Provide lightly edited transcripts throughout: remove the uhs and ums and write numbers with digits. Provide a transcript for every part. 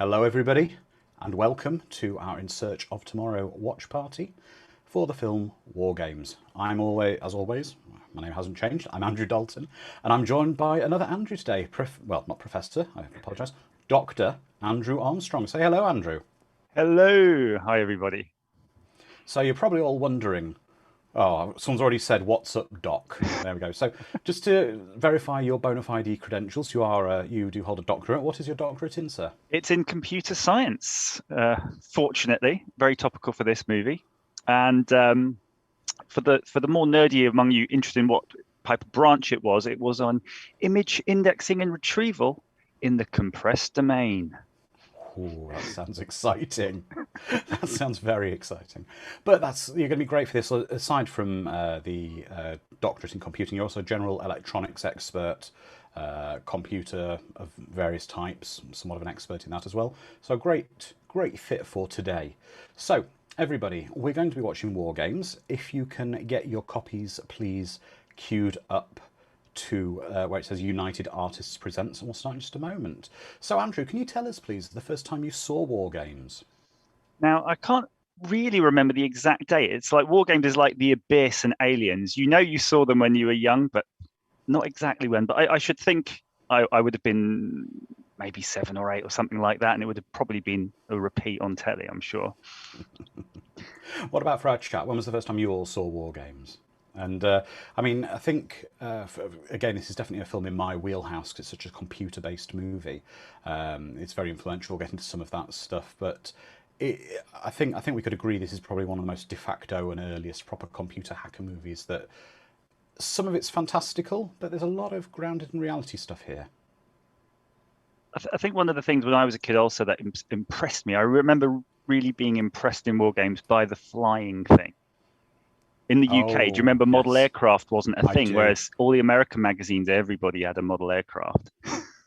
Hello everybody and welcome to our In Search of Tomorrow watch party for the film Wargames. I'm always, as always, my name hasn't changed, I'm Andrew Dalton and I'm joined by another Andrew today, well not Professor, I apologise, Dr Andrew Armstrong. Say hello Andrew. Hello. Hi, everybody. So you're probably all wondering, oh, someone's already said, what's up, Doc? There we go. So just to verify your bona fide credentials, you do hold a doctorate. What is your doctorate in, sir? It's in computer science, fortunately, very topical for this movie. And for the more nerdy among you interested in what type of branch it was on image indexing and retrieval in the compressed domain. Ooh, that sounds exciting. That sounds very exciting. But you're going to be great for this. Aside from the doctorate in computing, you're also a general electronics expert, computer of various types, somewhat of an expert in that as well. So great fit for today. So everybody, we're going to be watching Wargames. If you can get your copies, please, queued up to where it says United Artists Presents, and we'll start in just a moment. So Andrew, can you tell us please the first time you saw Wargames? Now, I can't really remember the exact date. It's like War Games is like The Abyss and Aliens. You know, you saw them when you were young, but not exactly when. But I should think I would have been maybe 7 or 8 or something like that, and it would have probably been a repeat on telly, I'm sure. What about for our chat? When was the first time you all saw Wargames? And I mean, I think, again, this is definitely a film in my wheelhouse because it's such a computer-based movie. It's very influential. We'll get into some of that stuff, but I think we could agree this is probably one of the most de facto and earliest proper computer hacker movies. That some of it's fantastical, but there's a lot of grounded in reality stuff here. I think one of the things when I was a kid also that impressed me, I remember really being impressed in War Games by the flying thing. In the UK, do you Oh, remember model yes, aircraft wasn't a I thing, do. whereas all the American magazines, everybody had a model aircraft.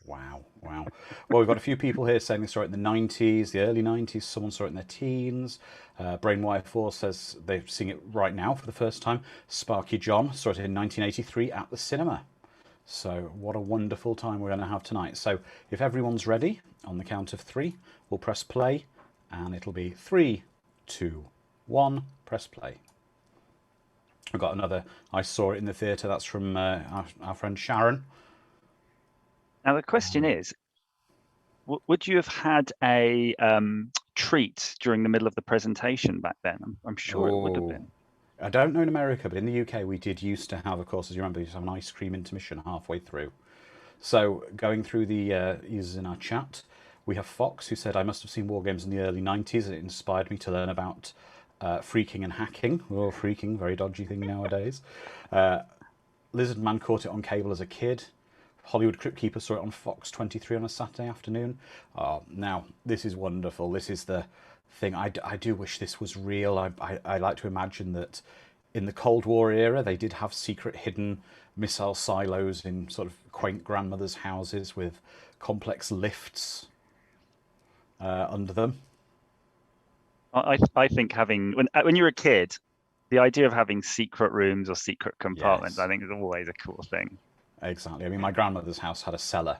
Wow, wow. Well, we've got a few people here saying they saw it in the 90s, the early 90s. Someone saw it in their teens. Brainwire 4 says they're seeing it right now for the first time. Sparky John saw it in 1983 at the cinema. So what a wonderful time we're going to have tonight. So if everyone's ready, on the count of three, we'll press play. And it'll be 3, 2, 1, press play. We've got another, I saw it in the theatre. That's from our friend Sharon. Now the question is, would you have had a treat during the middle of the presentation back then? I'm sure it would have Oh, been. I don't know in America, but in the UK we did used to have, of course, as you remember, we used to have an ice cream intermission halfway through. So going through the users in our chat, we have Fox who said, I must have seen War Games in the early 90s. It inspired me to learn about freaking and hacking. Oh, freaking, very dodgy thing nowadays. Lizard Man caught it on cable as a kid. Hollywood Crypt Keeper saw it on Fox 23 on a Saturday afternoon. Now, this is wonderful. This is the thing. I do wish this was real. I like to imagine that in the Cold War era, they did have secret hidden missile silos in sort of quaint grandmothers' houses with complex lifts under them. I think having when you're a kid, the idea of having secret rooms or secret compartments, Yes, I think is always a cool thing. exactly. I mean, my grandmother's house had a cellar,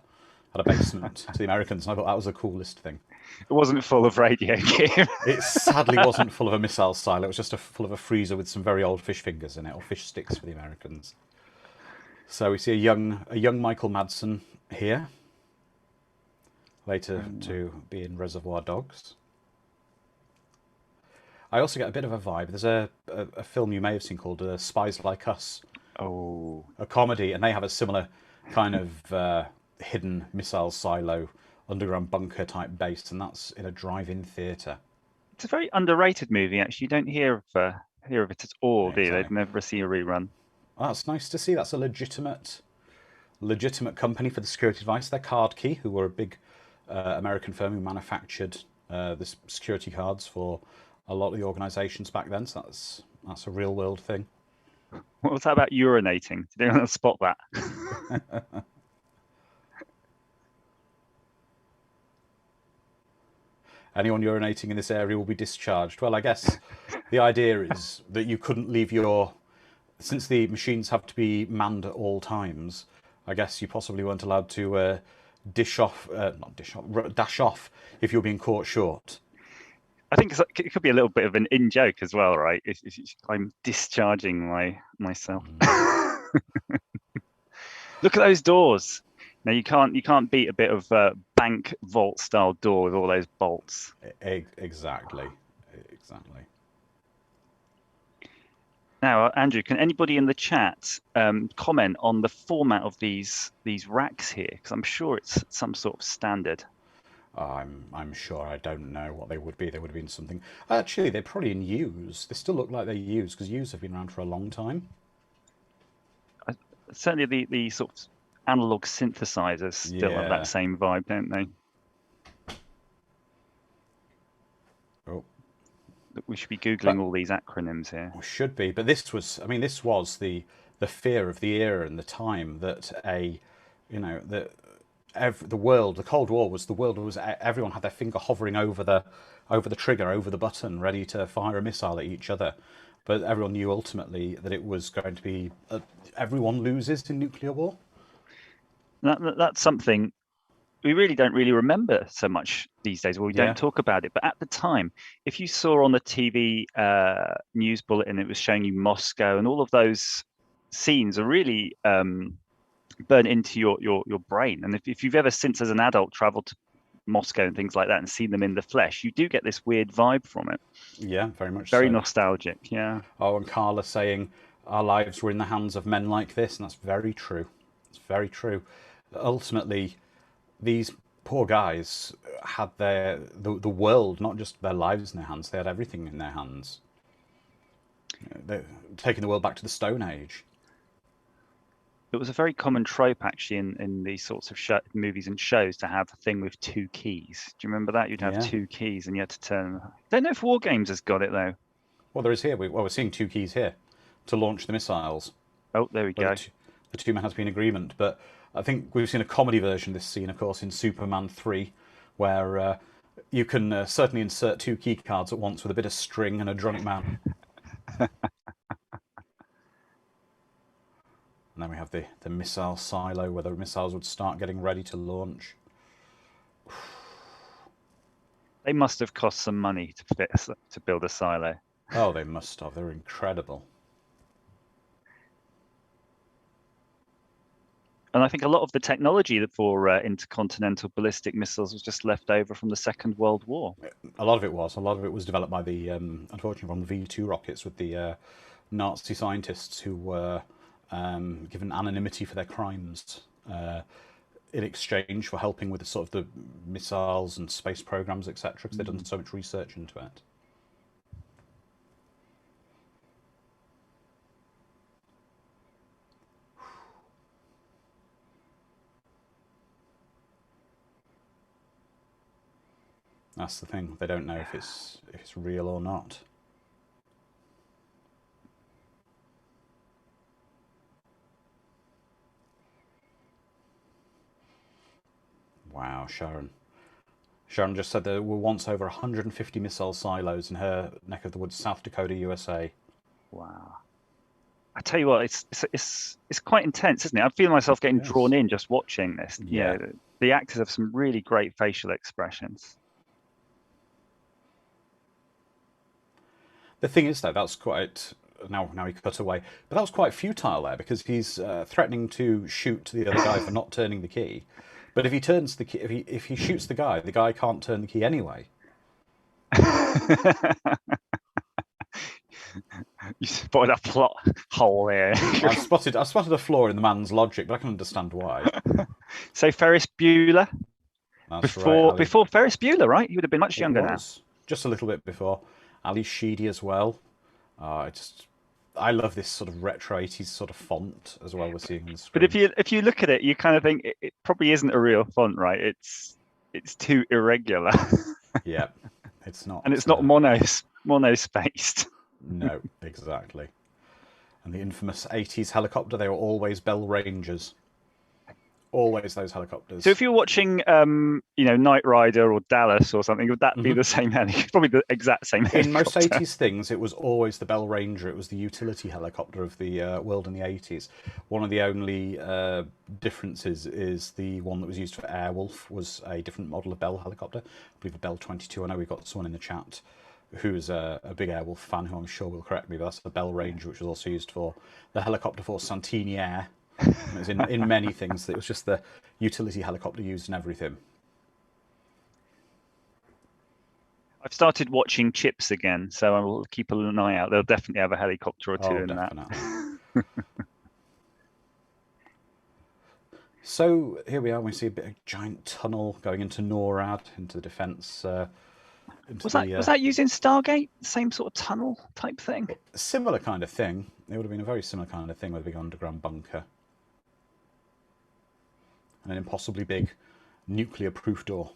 had a basement to the Americans, and I thought that was the coolest thing. It wasn't full of radio gear. It sadly wasn't full of a missile silo. It was just full of a freezer with some very old fish fingers in it, or fish sticks for the Americans. So we see a young Michael Madsen here, later to be in Reservoir Dogs. I also get a bit of a vibe. There's a film you may have seen called Spies Like Us, Oh, a comedy, and they have a similar kind of hidden missile silo, underground bunker type base, and that's in a drive-in theatre. it's a very underrated movie. Actually, you don't hear of it at all, do you? Exactly. They'd never see a rerun. Well, that's nice to see. That's a legitimate company for the security device. They're Card Key, who were a big American firm who manufactured the security cards for a lot of the organisations back then. So that's a real world thing. What was that about urinating? Did anyone spot that? Anyone urinating in this area will be discharged. Well, I guess the idea is that you couldn't leave since the machines have to be manned at all times. I guess you possibly weren't allowed to dish off, not dish off, dash off if you're being caught short. I think it could be a little bit of an in joke as well, right? I'm discharging myself. Look at those doors. Now you can't beat a bit of bank vault style door with all those bolts. Exactly. Now, Andrew, can anybody in the chat comment on the format of these racks here? Because I'm sure it's some sort of standard. I'm sure. I don't know what they would be. They would have been something. Actually, they're probably in use. They still look like they're used because used have been around for a long time. Certainly, the sort of analog synthesizers still have that same vibe, don't they? Oh, we should be googling all these acronyms here. We should be, but this was. I mean, this was the fear of the era and the time that the world, the Cold War was, the world was, everyone had their finger hovering over the trigger, over the button, ready to fire a missile at each other. But everyone knew ultimately that it was going to be everyone loses in nuclear war. That's something we really don't remember so much these days. Well, we don't talk about it. But at the time, if you saw on the TV news bulletin, it was showing you Moscow, and all of those scenes are really burn into your brain. And if you've ever since as an adult traveled to Moscow and things like that and seen them in the flesh, you do get this weird vibe from it. Yeah, very much very nostalgic. Yeah. Oh, and Carla saying our lives were in the hands of men like this, and that's very true. It's very true. Ultimately, these poor guys had the world, not just their lives in their hands, they had everything in their hands. They're taking the world back to the Stone Age. It was a very common trope, actually, in these sorts of movies and shows to have a thing with two keys. Do you remember that? You'd have two keys and you had to turn. I don't know if Wargames has got it, though. Well, there is here. We're seeing two keys here to launch the missiles. Oh, there we go. The two men has been agreement. But I think we've seen a comedy version of this scene, of course, in Superman 3, where you can certainly insert two key cards at once with a bit of string and a drunk man. And then we have the missile silo where the missiles would start getting ready to launch. They must have cost some money to build a silo. Oh, they must have. They're incredible. And I think a lot of the technology for intercontinental ballistic missiles was just left over from the Second World War. A lot of it was. A lot of it was developed by the, unfortunately, from the V2 rockets with the Nazi scientists who were given anonymity for their crimes in exchange for helping with the sort of the missiles and space programs, etc., because they'd done so much research into it. That's the thing. They don't know if it's real or not. Wow, Sharon. Sharon just said there were once over 150 missile silos in her neck of the woods, South Dakota, USA. Wow. I tell you what, it's quite intense, isn't it? I feel myself getting drawn in just watching this. Yeah. The actors have some really great facial expressions. The thing is, though, that's quite... Now he cut away. But that was quite futile there, because he's threatening to shoot the other guy for not turning the key. But if he turns the key, if he shoots the guy can't turn the key anyway. You spotted a plot hole there. I've spotted a flaw in the man's logic, but I can understand why. So Ferris Bueller. That's before Ferris Bueller, right? He would have been much younger now. Just a little bit before. Ali Sheedy as well. I love this sort of retro 80s sort of font as well we're seeing on the screen. But if you look at it, you kind of think it probably isn't a real font, right? It's too irregular. Yeah, it's not. And it's not mono-spaced. No, exactly. And the infamous 80s helicopter, they were always Bell Rangers. Always those helicopters. So if you're watching, Knight Rider or Dallas or something, would that be the same helicopter? Probably the exact same helicopter. In most 80s things, it was always the Bell Ranger. It was the utility helicopter of the world in the 80s. One of the only differences is the one that was used for Airwolf was a different model of Bell helicopter. I believe a Bell 22. I know we've got someone in the chat who's a big Airwolf fan who I'm sure will correct me, but that's the Bell Ranger, which was also used for the helicopter for Santini Air. It was in many things. It was just the utility helicopter used in everything. I've started watching Chips again, so I will keep an eye out. They'll definitely have a helicopter or two in definitely. that. So here we are. We see a bit of giant tunnel going into NORAD, into the defence. Was that using Stargate? Same sort of tunnel type thing? Similar kind of thing. It would have been a very similar kind of thing with a big underground bunker. And an impossibly big nuclear-proof door.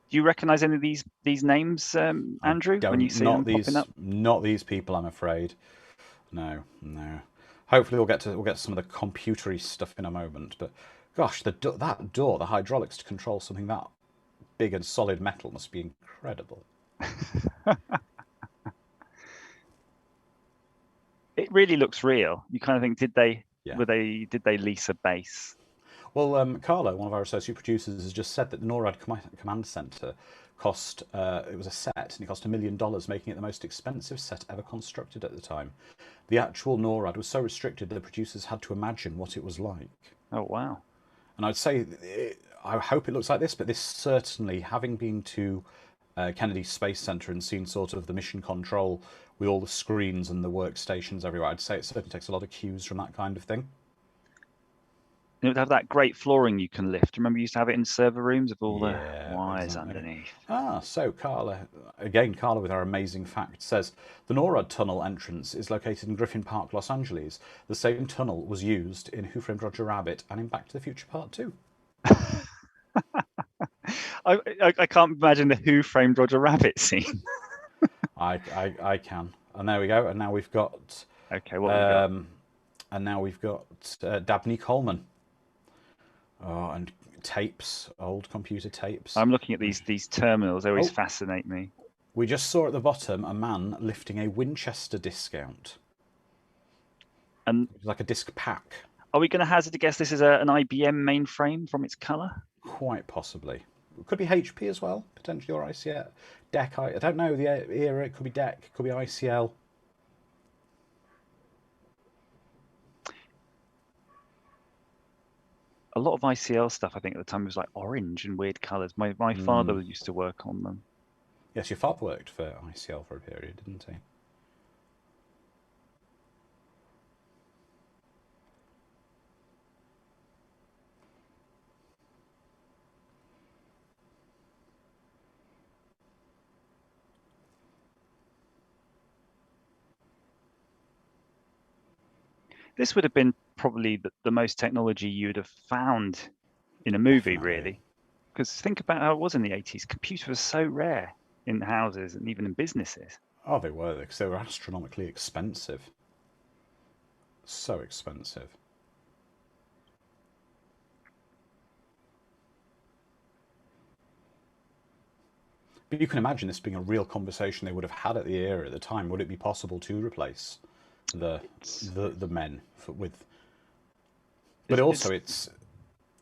Do you recognise any of these names, Andrew, when you see them popping up? Not these people, I'm afraid. No. Hopefully we'll get to some of the computery stuff in a moment. But gosh, that door, the hydraulics to control something that big and solid metal must be incredible. It really looks real. You kind of think, did they lease a base? Well, Carlo, one of our associate producers, has just said that the NORAD command center cost, it was a set, and it cost $1 million, making it the most expensive set ever constructed at the time. The actual NORAD was so restricted that the producers had to imagine what it was like. Oh, wow. And I'd say, I hope it looks like this, but this certainly, having been to Kennedy Space Center and seen sort of the mission control with all the screens and the workstations everywhere, I'd say it certainly takes a lot of cues from that kind of thing. It would have that great flooring you can lift. Remember, you used to have it in server rooms with all the wires underneath. So Carla with our amazing fact says the NORAD tunnel entrance is located in Griffin Park, Los Angeles. The same tunnel was used in Who Framed Roger Rabbit and in Back to the Future Part 2. I can't imagine the Who Framed Roger Rabbit scene. I can. And there we go. And now we've got. Okay, what have we got? And now we've got Dabney Coleman. Oh, and tapes, old computer tapes. I'm looking at these terminals. They always fascinate me. We just saw at the bottom a man lifting a Winchester discount. And like a disc pack. Are we going to hazard a guess this is an IBM mainframe from its colour? Quite possibly. It could be HP as well, potentially, or ICL. DEC, I don't know the era. It could be DEC, it could be ICL. A lot of ICL stuff, I think, at the time was like orange and weird colours. My father used to work on them. Yes, your father worked for ICL for a period, didn't he? This would have been probably the most technology you would have found in a movie, really. Because think about how it was in the 80s. Computers were so rare in houses and even in businesses. Oh, they were, because they were astronomically expensive. So expensive. But you can imagine this being a real conversation they would have had at the era at the time. Would it be possible to replace the men with? But also,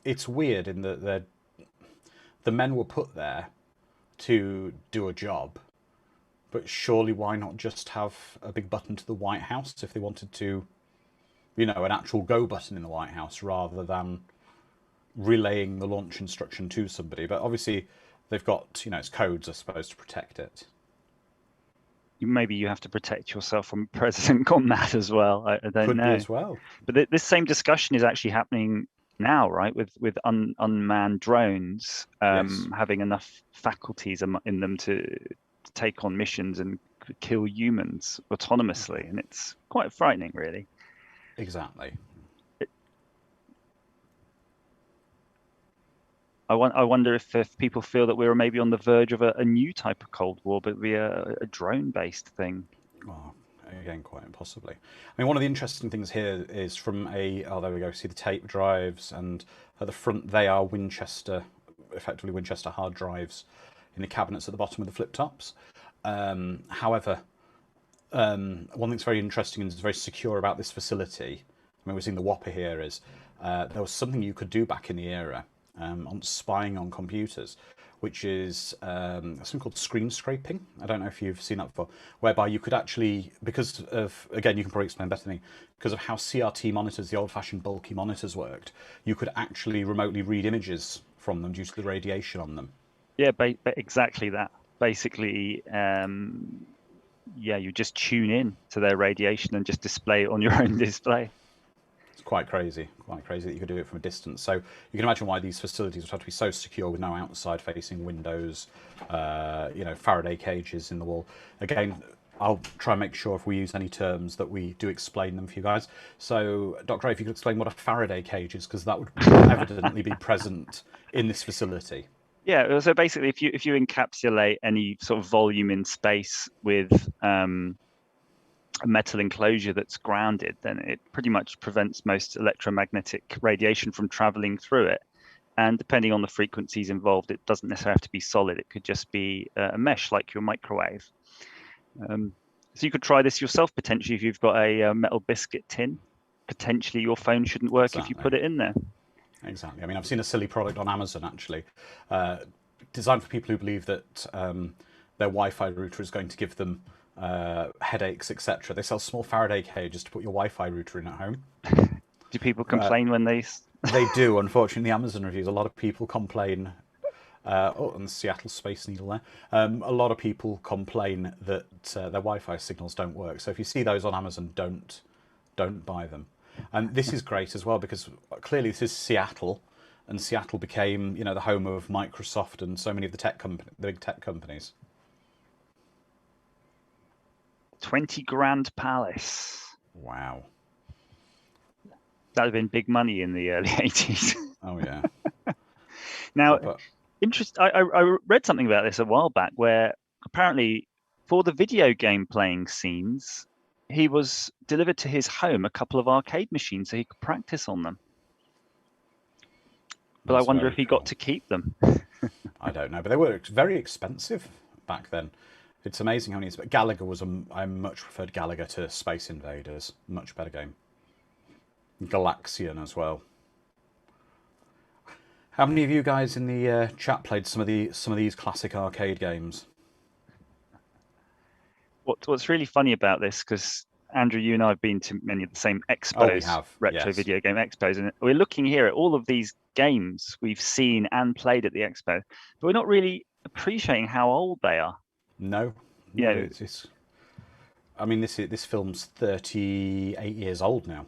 it's weird in that the men were put there to do a job, but surely why not just have a big button to the White House if they wanted to, an actual go button in the White House rather than relaying the launch instruction to somebody. But obviously they've got, it's codes, I suppose, to protect it. Maybe you have to protect yourself from President on that as well. I don't Could know. be as well. But this same discussion is actually happening now, right? With unmanned drones Yes. having enough faculties in them to take on missions and kill humans autonomously, and it's quite frightening, really. Exactly. I wonder if people feel that we're maybe on the verge of a new type of Cold War, but be a drone-based thing. Well, again, quite possibly. I mean, one of the interesting things here is from a, oh, there we go, see the tape drives, and at the front they are Winchester, effectively Winchester hard drives in the cabinets at the bottom of the flip tops. However, one thing that's very interesting and is very secure about this facility, I mean, we're seeing the whopper here, is there was something you could do back in the era on spying on computers, which is something called screen scraping. I don't know if you've seen that before, whereby you could actually, because of, again, you can probably explain better than me, because of how CRT monitors, the old-fashioned bulky monitors worked, you could actually remotely read images from them due to the radiation on them. Yeah, exactly that. Basically, yeah, you just tune in to their radiation and just display it on your own display. It's quite crazy that you could do it from a distance. So you can imagine why these facilities would have to be so secure with no outside-facing windows, you know, Faraday cages in the wall. Again, I'll try and make sure if we use any terms that we do explain them for you guys. So, Dr. A, if you could explain what a Faraday cage is, because that would evidently be present in this facility. Yeah, so basically, if you encapsulate any sort of volume in space with a metal enclosure that's grounded, then it pretty much prevents most electromagnetic radiation from traveling through it. And depending on the frequencies involved, it doesn't necessarily have to be solid. It could just be a mesh like your microwave. So you could try this yourself potentially if you've got a metal biscuit tin. Potentially your phone shouldn't work if you put it in there. Exactly. I mean, I've seen a silly product on Amazon actually, designed for people who believe that their Wi-Fi router is going to give them headaches, etc. They sell small Faraday cages to put your Wi-Fi router in at home. Do people complain when they? They do. Unfortunately, the Amazon reviews, a lot of people complain. Oh, and the Seattle Space Needle there. A lot of people complain that their Wi-Fi signals don't work. So if you see those on Amazon, don't buy them. And this is great as well because clearly this is Seattle, and Seattle became, you know, the home of Microsoft and so many of the big tech companies. 20 grand palace. Wow. That would have been big money in the early 80s. Oh yeah. Now, I read something about this a while back where apparently for the video game playing scenes, he was delivered to his home a couple of arcade machines so he could practice on them. But I wonder if he got to keep them. I don't know, but they were very expensive back then. It's amazing how many. But Galaga was I much preferred Galaga to Space Invaders. Much better game. Galaxian as well. How many of you guys in the chat played some of these classic arcade games? What's really funny about this, because Andrew, you and I have been to many of the same expos, retro video game expos, and we're looking here at all of these games we've seen and played at the expo, but we're not really appreciating how old they are. No, yeah. I mean, this film's 38 years old now.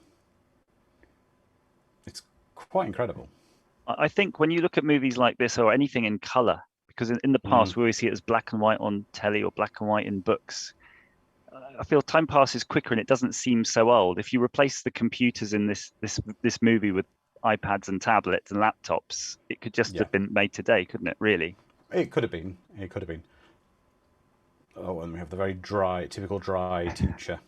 It's quite incredible. I think when you look at movies like this or anything in color, because in the past we always see it as black and white on telly or black and white in books. I feel time passes quicker and it doesn't seem so old. If you replace the computers in this movie with iPads and tablets and laptops, it could just have been made today, couldn't it? Really? It could have been. It could have been. Oh, and we have the very typical dry teacher.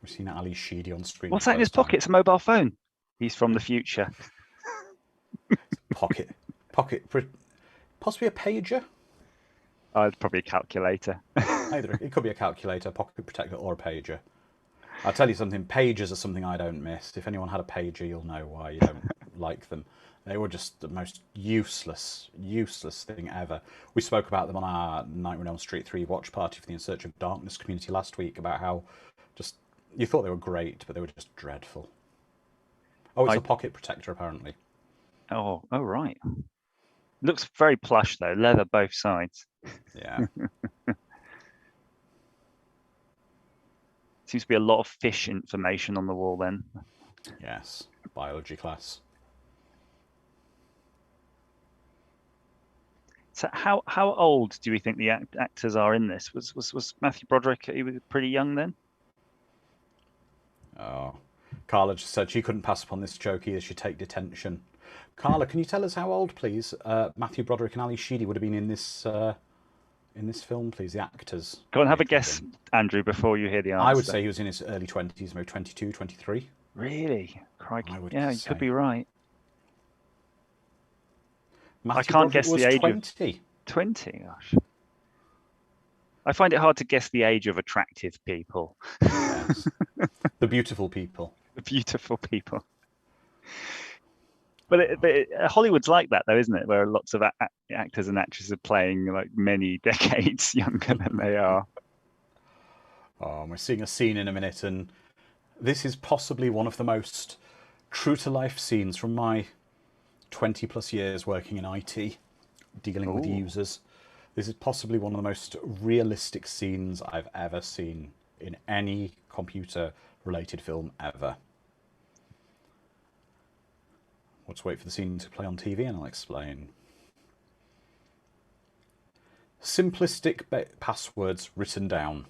We've seen Ali Sheedy on screen. What's that in his pocket? It's a mobile phone. He's from the future. Pocket, possibly a pager. Oh, it's probably a calculator. Either it could be a calculator, pocket protector, or a pager. I'll tell you something. Pagers are something I don't miss. If anyone had a pager, you'll know why you don't like them. They were just the most useless thing ever. We spoke about them on our Nightmare on Elm Street 3 watch party for the In Search of Darkness community last week about how just you thought they were great, but they were just dreadful. Oh, it's a pocket protector, apparently. Oh, right. Looks very plush, though. Leather both sides. Yeah. Seems to be a lot of fish information on the wall, then. Yes, biology class. So how old do we think the actors are in this? Was Matthew Broderick, he was pretty young then? Oh. Carla just said she couldn't pass upon this joke either. She'd take detention. Carla, can you tell us how old, please, Matthew Broderick and Ali Sheedy would have been in this in this film, please? The actors. Go on, have a guess, Andrew, before you hear the answer. I would say he was in his early 20s, maybe 22, 23. Really? Crikey. I would Yeah, you say. could be right. Matthew I can't Broderick guess was the age 20. of 20. Gosh. I find it hard to guess the age of attractive people. Yes. The beautiful people. The beautiful people. But Hollywood's like that, though, isn't it? Where lots of actors and actresses are playing like many decades younger than they are. Oh, we're seeing a scene in a minute, and this is possibly one of the most true-to-life scenes from my 20-plus years working in IT, dealing with users. This is possibly one of the most realistic scenes I've ever seen in any computer-related film ever. Let's wait for the scene to play on TV and I'll explain. Simplistic passwords written down.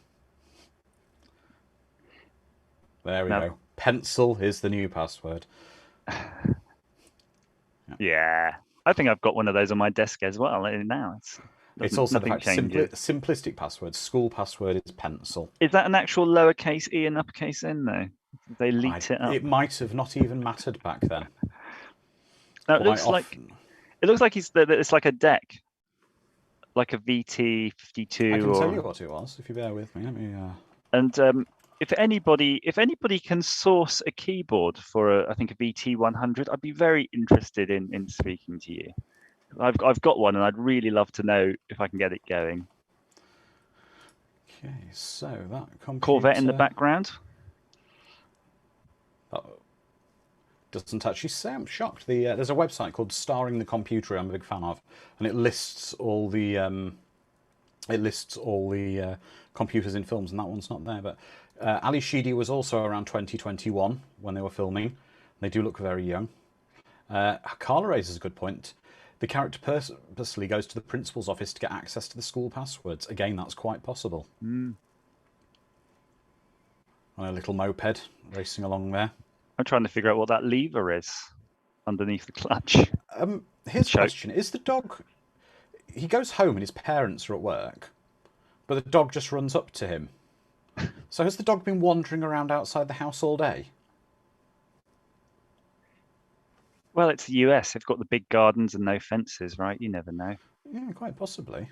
There we go. Pencil is the new password. Yeah. I think I've got one of those on my desk as well now. It's also the fact simplistic passwords. School password is pencil. Is that an actual lowercase e and uppercase n though? They leaked it up. It might have not even mattered back then. No, it looks like it's like a deck, like a VT52. I can tell you what it was if you bear with me. Let me. And if anybody can source a keyboard for I think a VT100, I'd be very interested in speaking to you. I've got one, and I'd really love to know if I can get it going. Okay, so that computer... Corvette in the background. Doesn't actually say. I'm shocked. There's a website called Starring the Computer I'm a big fan of, and it lists all the computers in films, and that one's not there. But Ali Sheedy was also around 2021 when they were filming. They do look very young. Carla raises a good point. The character purposely goes to the principal's office to get access to the school passwords. Again, that's quite possible. On a little moped racing along there. I'm trying to figure out what that lever is underneath the clutch. Here's a question. Is the dog... He goes home and his parents are at work, but the dog just runs up to him. So has the dog been wandering around outside the house all day? Well, it's the US. They've got the big gardens and no fences, right? You never know. Yeah, quite possibly.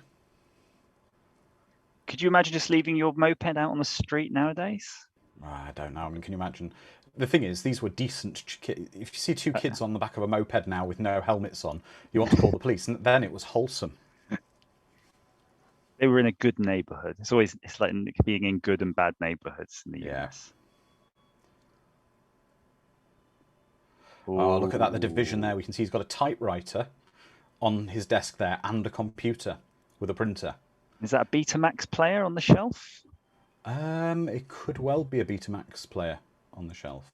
Could you imagine just leaving your moped out on the street nowadays? I don't know. I mean, can you imagine? The thing is, these were decent kids. If you see two kids on the back of a moped now with no helmets on, you want to call the police. And then it was wholesome. They were in a good neighborhood. It's like being in good and bad neighborhoods in the US. Oh, look at that, the division there. We can see he's got a typewriter on his desk there and a computer with a printer. Is that a Betamax player on the shelf? It could well be a Betamax player on the shelf.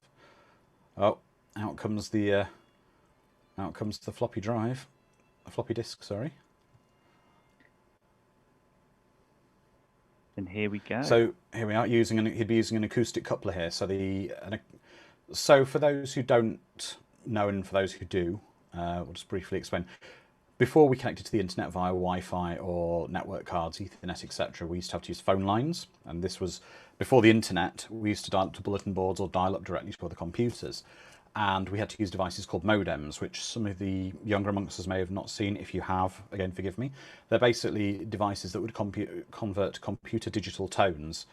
Oh, out comes the floppy drive. A floppy disk, sorry. And here we go. So here we are he'd be using an acoustic coupler here. So for those who don't know and for those who do, we'll just briefly explain. Before we connected to the internet via Wi-Fi or network cards, Ethernet, etc., we used to have to use phone lines. And this was before the internet. We used to dial up to bulletin boards or dial up directly to other computers. And we had to use devices called modems, which some of the younger amongst us may have not seen. If you have, again, forgive me. They're basically devices that would convert computer digital tones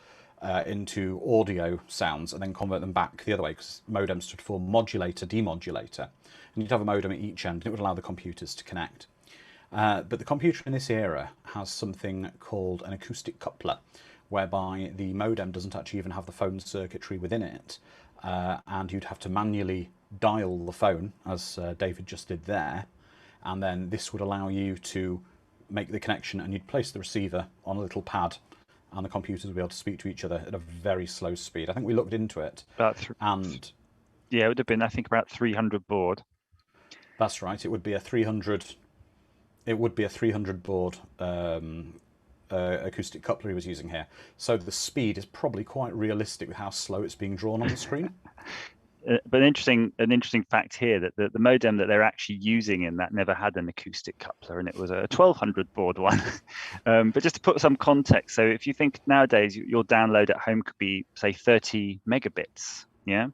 into audio sounds and then convert them back the other way, because modem stood for modulator, demodulator. And you'd have a modem at each end, and it would allow the computers to connect. But the computer in this era has something called an acoustic coupler, whereby the modem doesn't actually even have the phone circuitry within it. And you'd have to manually dial the phone, as David just did there, and then this would allow you to make the connection, and you'd place the receiver on a little pad, and the computers would be able to speak to each other at a very slow speed. I think we looked into it, and yeah, it would have been, I think, about 300 baud. That's right. It would be a 300. It would be a 300 baud acoustic coupler he was using here. So the speed is probably quite realistic with how slow it's being drawn on the screen. But an interesting fact here that the modem that they're actually using in that never had an acoustic coupler, and it was a 1200 baud one. But just to put some context, so if you think nowadays your download at home could be say 30 megabits, yeah.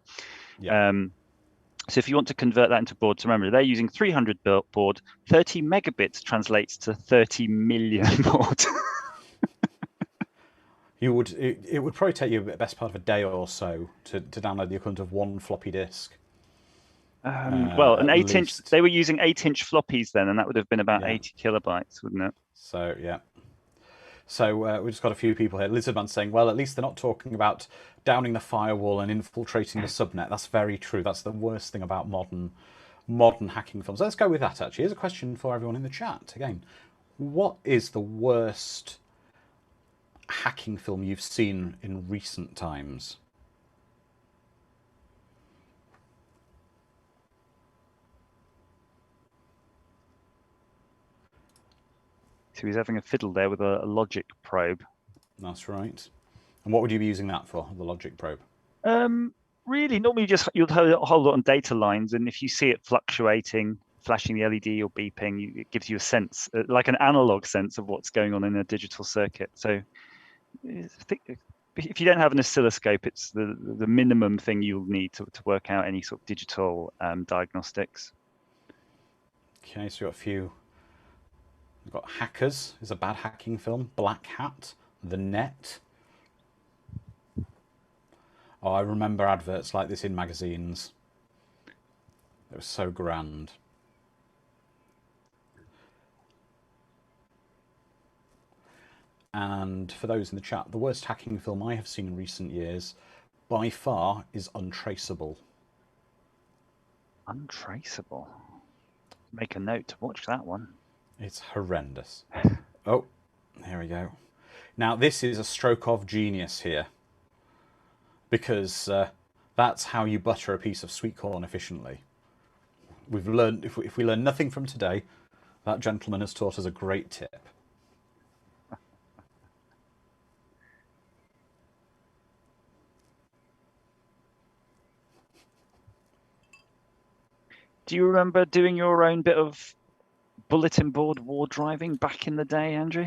So if you want to convert that into baud, so remember they're using 300 baud. 30 megabits translates to 30 million baud. It would probably take you the best part of a day or so to download the equivalent of one floppy disk. Well, an 8-inch. They were using 8-inch floppies then, and that would have been about 80 kilobytes, wouldn't it? So yeah. So we've just got a few people here. Lizardman saying, well, at least they're not talking about downing the firewall and infiltrating the subnet. That's very true. That's the worst thing about modern hacking films. Let's go with that, actually. Here's a question for everyone in the chat. Again, what is the worst hacking film you've seen in recent times? So he's having a fiddle there with a logic probe. That's right. And what would you be using that for, the logic probe? Really, normally you'll hold it on data lines, and if you see it fluctuating, flashing the LED or beeping, it gives you a sense, like an analog sense of what's going on in a digital circuit. So if you don't have an oscilloscope, it's the minimum thing you'll need to work out any sort of digital diagnostics. Okay, so we've got a few. We've got Hackers, is a bad hacking film. Black Hat, The Net. Oh, I remember adverts like this in magazines. It was so grand. And for those in the chat, the worst hacking film I have seen in recent years, by far, is Untraceable. Untraceable. Make a note to watch that one. It's horrendous. Oh, here we go. Now, this is a stroke of genius here, because that's how you butter a piece of sweet corn efficiently. We've learned, if we learn nothing from today, that gentleman has taught us a great tip. Do you remember doing your own bit of bulletin board war driving back in the day, Andrew?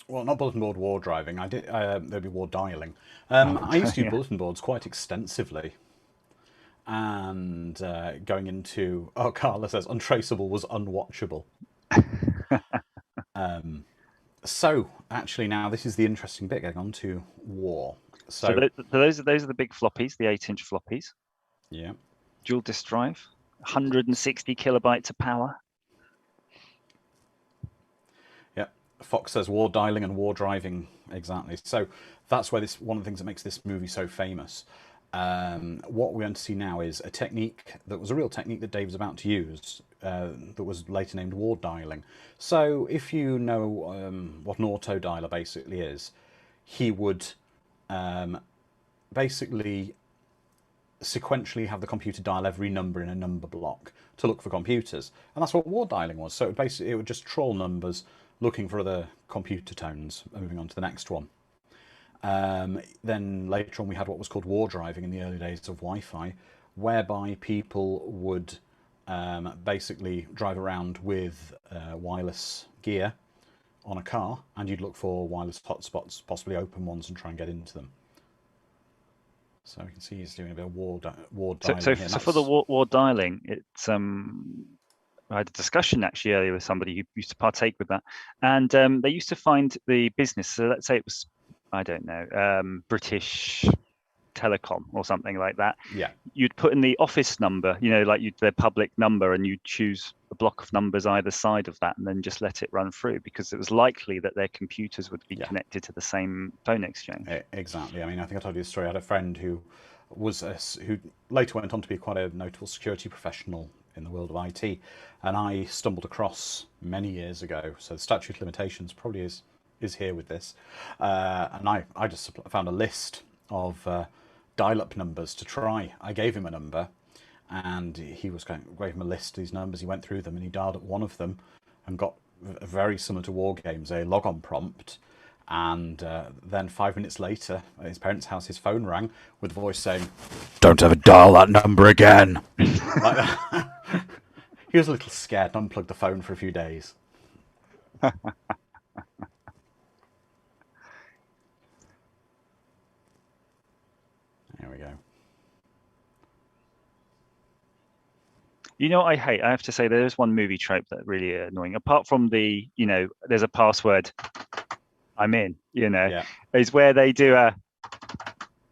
Well, not bulletin board war driving. I did. There'd be war dialing. I used to do bulletin boards quite extensively, and going into Carla says Untraceable was unwatchable. So actually, now this is the interesting bit. Getting on to war. So those are the big floppies, the 8-inch floppies. Yeah. Dual disk drive, 160 kilobytes of power. Yeah. Fox says war dialing and war driving, exactly. So that's where one of the things that makes this movie so famous. What we're going to see now is a technique that was a real technique that Dave was about to use, that was later named war dialing. So if you know what an auto dialer basically is, he would basically sequentially have the computer dial every number in a number block to look for computers, and that's what war dialing was. So basically it would just troll numbers looking for other computer tones, moving on to the next one. Then later on we had what was called war driving in the early days of Wi-Fi, whereby people would basically drive around with wireless gear on a car, and you'd look for wireless hotspots, possibly open ones, and try and get into them. So you can see he's doing a bit of war dialing here. So for the war dialing, it's I had a discussion actually earlier with somebody who used to partake with that, and they used to find the business. So let's say it was, I don't know, British Telecom or something like that. Yeah. You'd put in the office number, you know, like their public number, and you'd choose a block of numbers either side of that, and then just let it run through, because it was likely that their computers would be connected to the same phone exchange. Exactly. I mean, I think I told you the story. I had a friend who who later went on to be quite a notable security professional in the world of IT, and I stumbled across many years ago. So the statute of limitations probably is here with this, and I just found a list of dial-up numbers to try. I gave him a number, and he gave him a list of these numbers. He went through them, and he dialed up one of them and got very similar to Wargames, a logon prompt, And then 5 minutes later, at his parents' house, his phone rang with a voice saying, "Don't ever dial that number again." Like that. He was a little scared and unplugged the phone for a few days. There we go. You know what I hate? I have to say there's one movie trope that really annoying. Apart from the, there's a password, I'm in, Yeah. is where they do a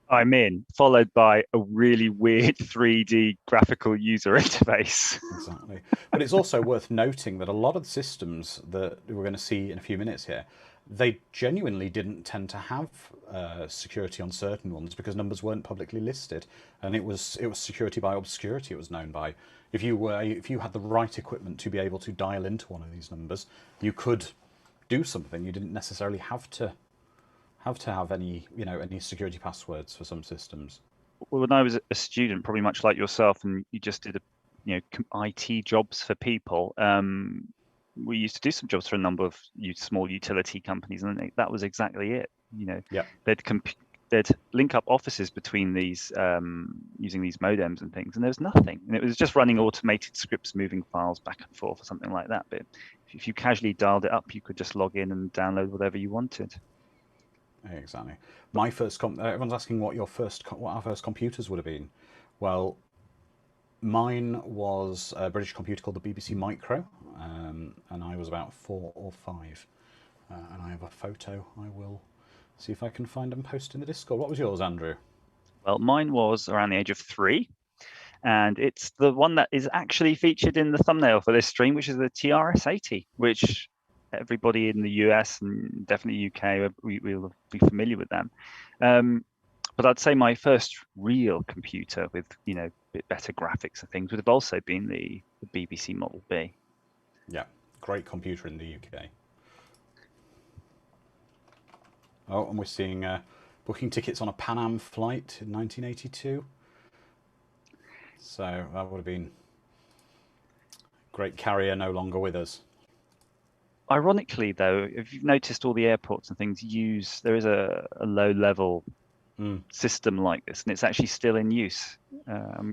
I'm in, followed by a really weird 3D graphical user interface. Exactly. But it's also worth noting that a lot of the systems that we're going to see in a few minutes here, they genuinely didn't tend to have security on certain ones because numbers weren't publicly listed, and it was security by obscurity. It was known by if you had the right equipment to be able to dial into one of these numbers, you could do something. You didn't necessarily have to have any any security passwords for some systems. When I was a student, probably much like yourself, and you just did IT jobs for people. We used to do some jobs for a number of small utility companies, and that was exactly it. Yeah. They'd link up offices between these using these modems and things, and there was nothing, and it was just running automated scripts moving files back and forth or something like that. But if you casually dialed it up, you could just log in and download whatever you wanted. Exactly. My first everyone's asking what our first computers would have been. Well, mine was a British computer called the BBC Micro, and I was about 4 or 5. And I have a photo. I will see if I can find and post in the Discord. What was yours, Andrew? Well, mine was around the age of 3, and it's the one that is actually featured in the thumbnail for this stream, which is the TRS-80, which everybody in the US and definitely UK will be familiar with them. But I'd say my first real computer with a bit better graphics and things would have also been the BBC Model B. Yeah, great computer in the UK. Oh, and we're seeing booking tickets on a Pan Am flight in 1982. So that would have been great carrier no longer with us. Ironically, though, if you've noticed, all the airports and things there is a low-level system like this, and it's actually still in use.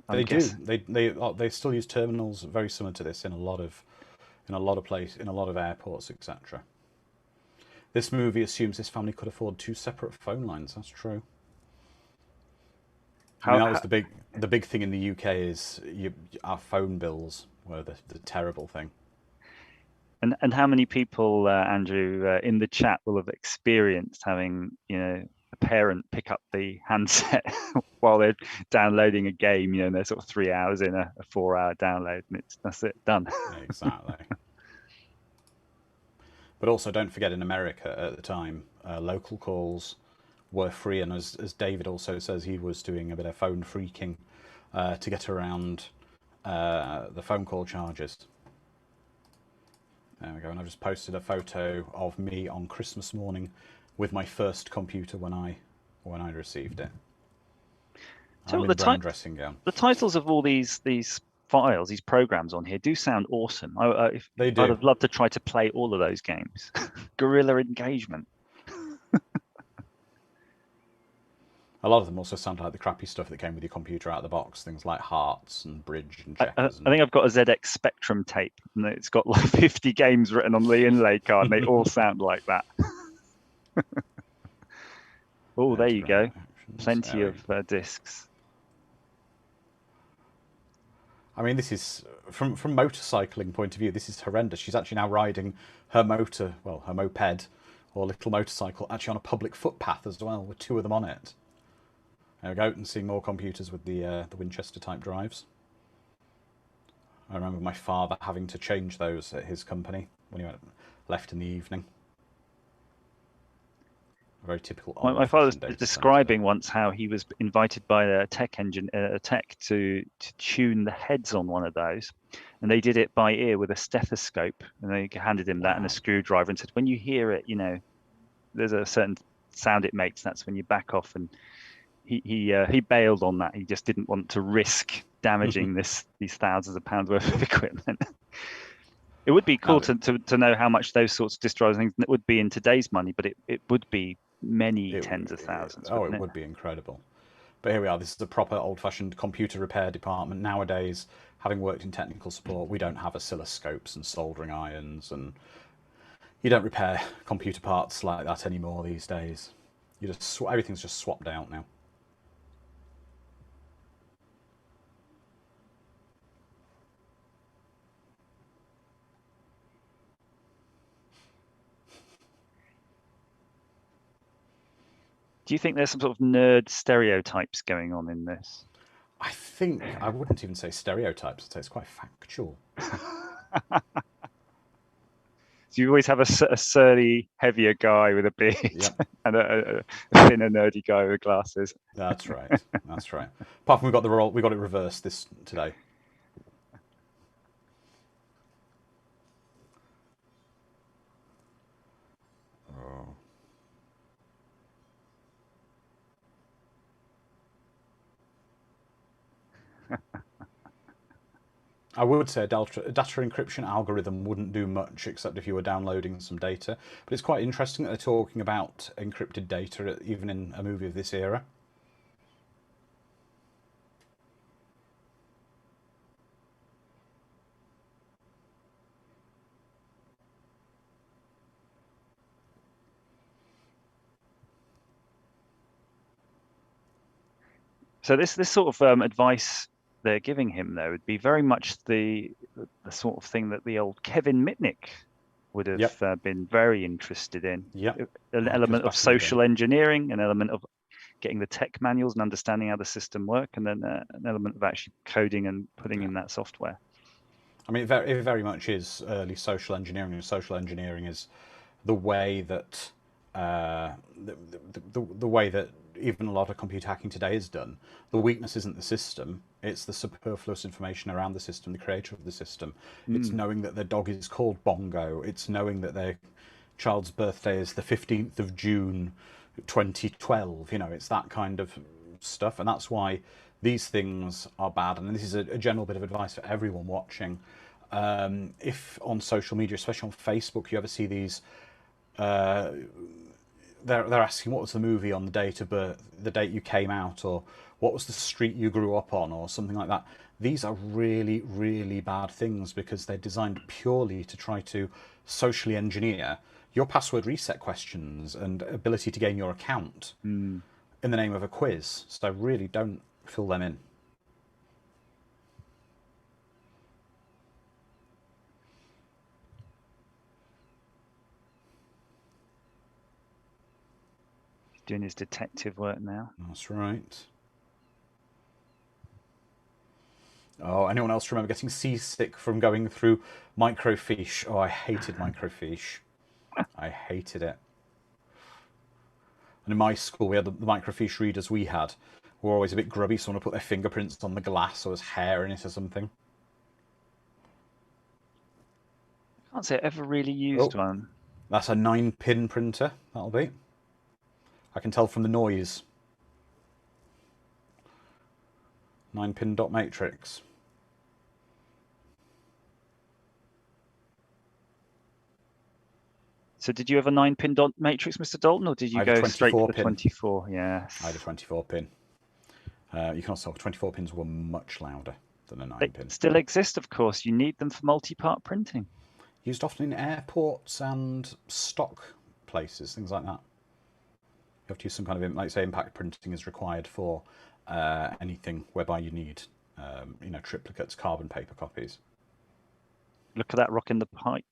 They do. They still use terminals very similar to this in a lot of airports, etc. This movie assumes this family could afford 2 separate phone lines. That's true. That was the big thing in the UK is our phone bills were the terrible thing. And how many people, Andrew, in the chat will have experienced having a parent pick up the handset while they're downloading a game, and they're sort of 3 hours in a 4-hour download, and that's it, done. Exactly. But also, don't forget, in America at the time, local calls were free, and as David also says, he was doing a bit of phone phreaking to get around the phone call charges. There we go, and I've just posted a photo of me on Christmas morning with my first computer when I received it. So I'm in the brown dressing gown. The titles of all these files, these programs on here, do sound awesome. They do. I'd have loved to try to play all of those games. Guerrilla Engagement. A lot of them also sound like the crappy stuff that came with your computer out of the box, things like Hearts and Bridge and Checkers. I think I've got a ZX Spectrum tape, and it's got like 50 games written on the inlay card, and they all sound like that. Oh, there you go. Plenty of discs. I mean, this is, from motorcycling point of view, this is horrendous. She's actually now riding her moped, or little motorcycle, actually on a public footpath as well, with 2 of them on it. There we go, and seeing more computers with the Winchester type drives. I remember my father having to change those at his company when he left in the evening. A very typical. My father was describing once how he was invited by a tech to tune the heads on one of those, and they did it by ear with a stethoscope, and they handed him that and a screwdriver and said, when you hear it, there's a certain sound it makes. That's when you back off. And he bailed on that. He just didn't want to risk damaging these thousands of pounds worth of equipment. It would be cool Now, to know how much those sorts of destroyers things would be in today's money, but it would be many tens of thousands, oh, wouldn't it it? would be incredible. But here we are. This is a proper old-fashioned computer repair department. Nowadays, having worked in technical support, we don't have oscilloscopes and soldering irons, and you don't repair computer parts like that anymore these days. You just everything's just swapped out now. Do you think there's some sort of nerd stereotypes going on in this? I think I wouldn't even say stereotypes. I'd say it's quite factual. So you always have a surly, heavier guy with a beard Yep, and a thinner, nerdy guy with glasses. that's right. That's right. Apart from we got it reversed this today. Oh. I would say a data encryption algorithm wouldn't do much except if you were downloading some data. But it's quite interesting that they're talking about encrypted data even in a movie of this era. So this sort of advice they're giving him, though, would be very much the sort of thing that the old Kevin Mitnick would have Yep. been very interested in. Yep. An Marcus element of back in the day. social engineering, an element of getting the tech manuals and understanding how the system work, and then an element of actually coding and putting in that software. I mean, it very much is early social engineering, and social engineering is the way that the way that even a lot of computer hacking today is done. The weakness isn't the system; it's the superfluous information around the system, the creator of the system. It's knowing that their dog is called Bongo. It's knowing that their child's birthday is the 15th of June, 2012. You know, it's that kind of stuff, and that's why these things are bad. And this is a general bit of advice for everyone watching. If on social media, especially on Facebook, you ever see these, they're asking what was the movie on the date of birth, the date you came out, or what was the street you grew up on, or something like that. These are really, really bad things because they're designed purely to try to socially engineer your password reset questions and ability to gain your account in the name of a quiz. So really don't fill them in. He's doing his detective work now. That's right. Oh, anyone else remember getting seasick from going through microfiche? Oh, I hated microfiche. I hated it. And in my school, we had the microfiche readers we had were always a bit grubby. Someone would put their fingerprints on the glass or there's hair in it or something. I can't say I ever really used one. That's a 9-pin printer, that'll be. I can tell from the noise. 9-pin dot matrix. So did you have a 9-pin dot matrix, Mr. Dalton, or did you go straight to the 24? Yes. I had a 24-pin. You can also 24 pins were much louder than a 9-pin. They still exist, of course. You need them for multi-part printing. Used often in airports and stock places, things like that. You have to use some kind of, like say, impact printing is required for anything whereby you need, triplicates, carbon paper copies. Look at that rock in the pipe.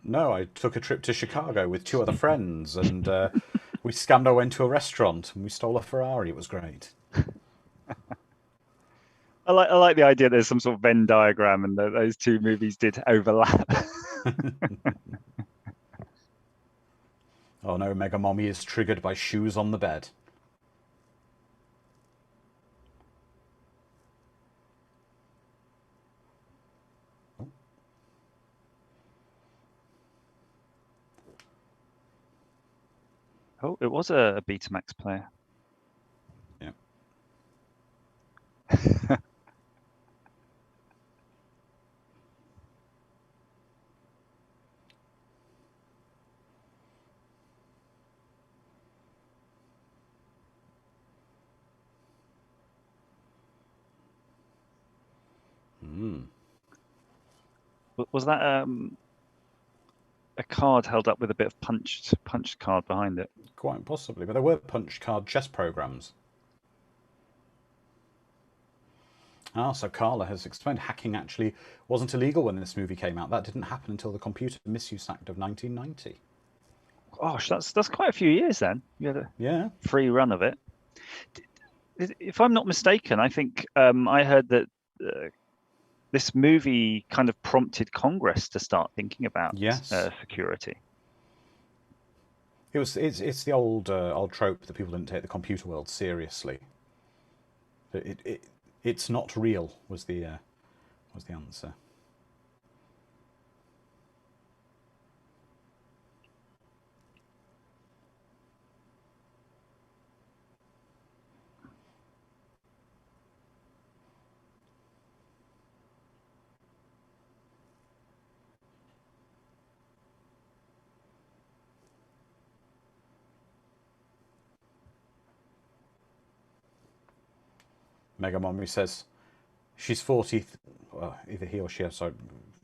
No, I took a trip to Chicago with 2 other friends, and we scammed our way into a restaurant and we stole a Ferrari. It was great. I like the idea there's some sort of Venn diagram and that those two movies did overlap. Oh no, Mega Mommy is triggered by shoes on the bed. Oh, it was a Betamax player. Yeah. Was that a card held up with a bit of punched card behind it? Quite possibly, but there were punch card chess programs. Ah, so Carla has explained hacking actually wasn't illegal when this movie came out. That didn't happen until the Computer Misuse Act of 1990. Gosh, that's quite a few years then. You had Yeah. a free run of it. If I'm not mistaken, I think I heard that this movie kind of prompted Congress to start thinking about security. It's the old trope that people didn't take the computer world seriously. It's not real was the answer. Mega Mommy says she's 40. Well, either he or she. So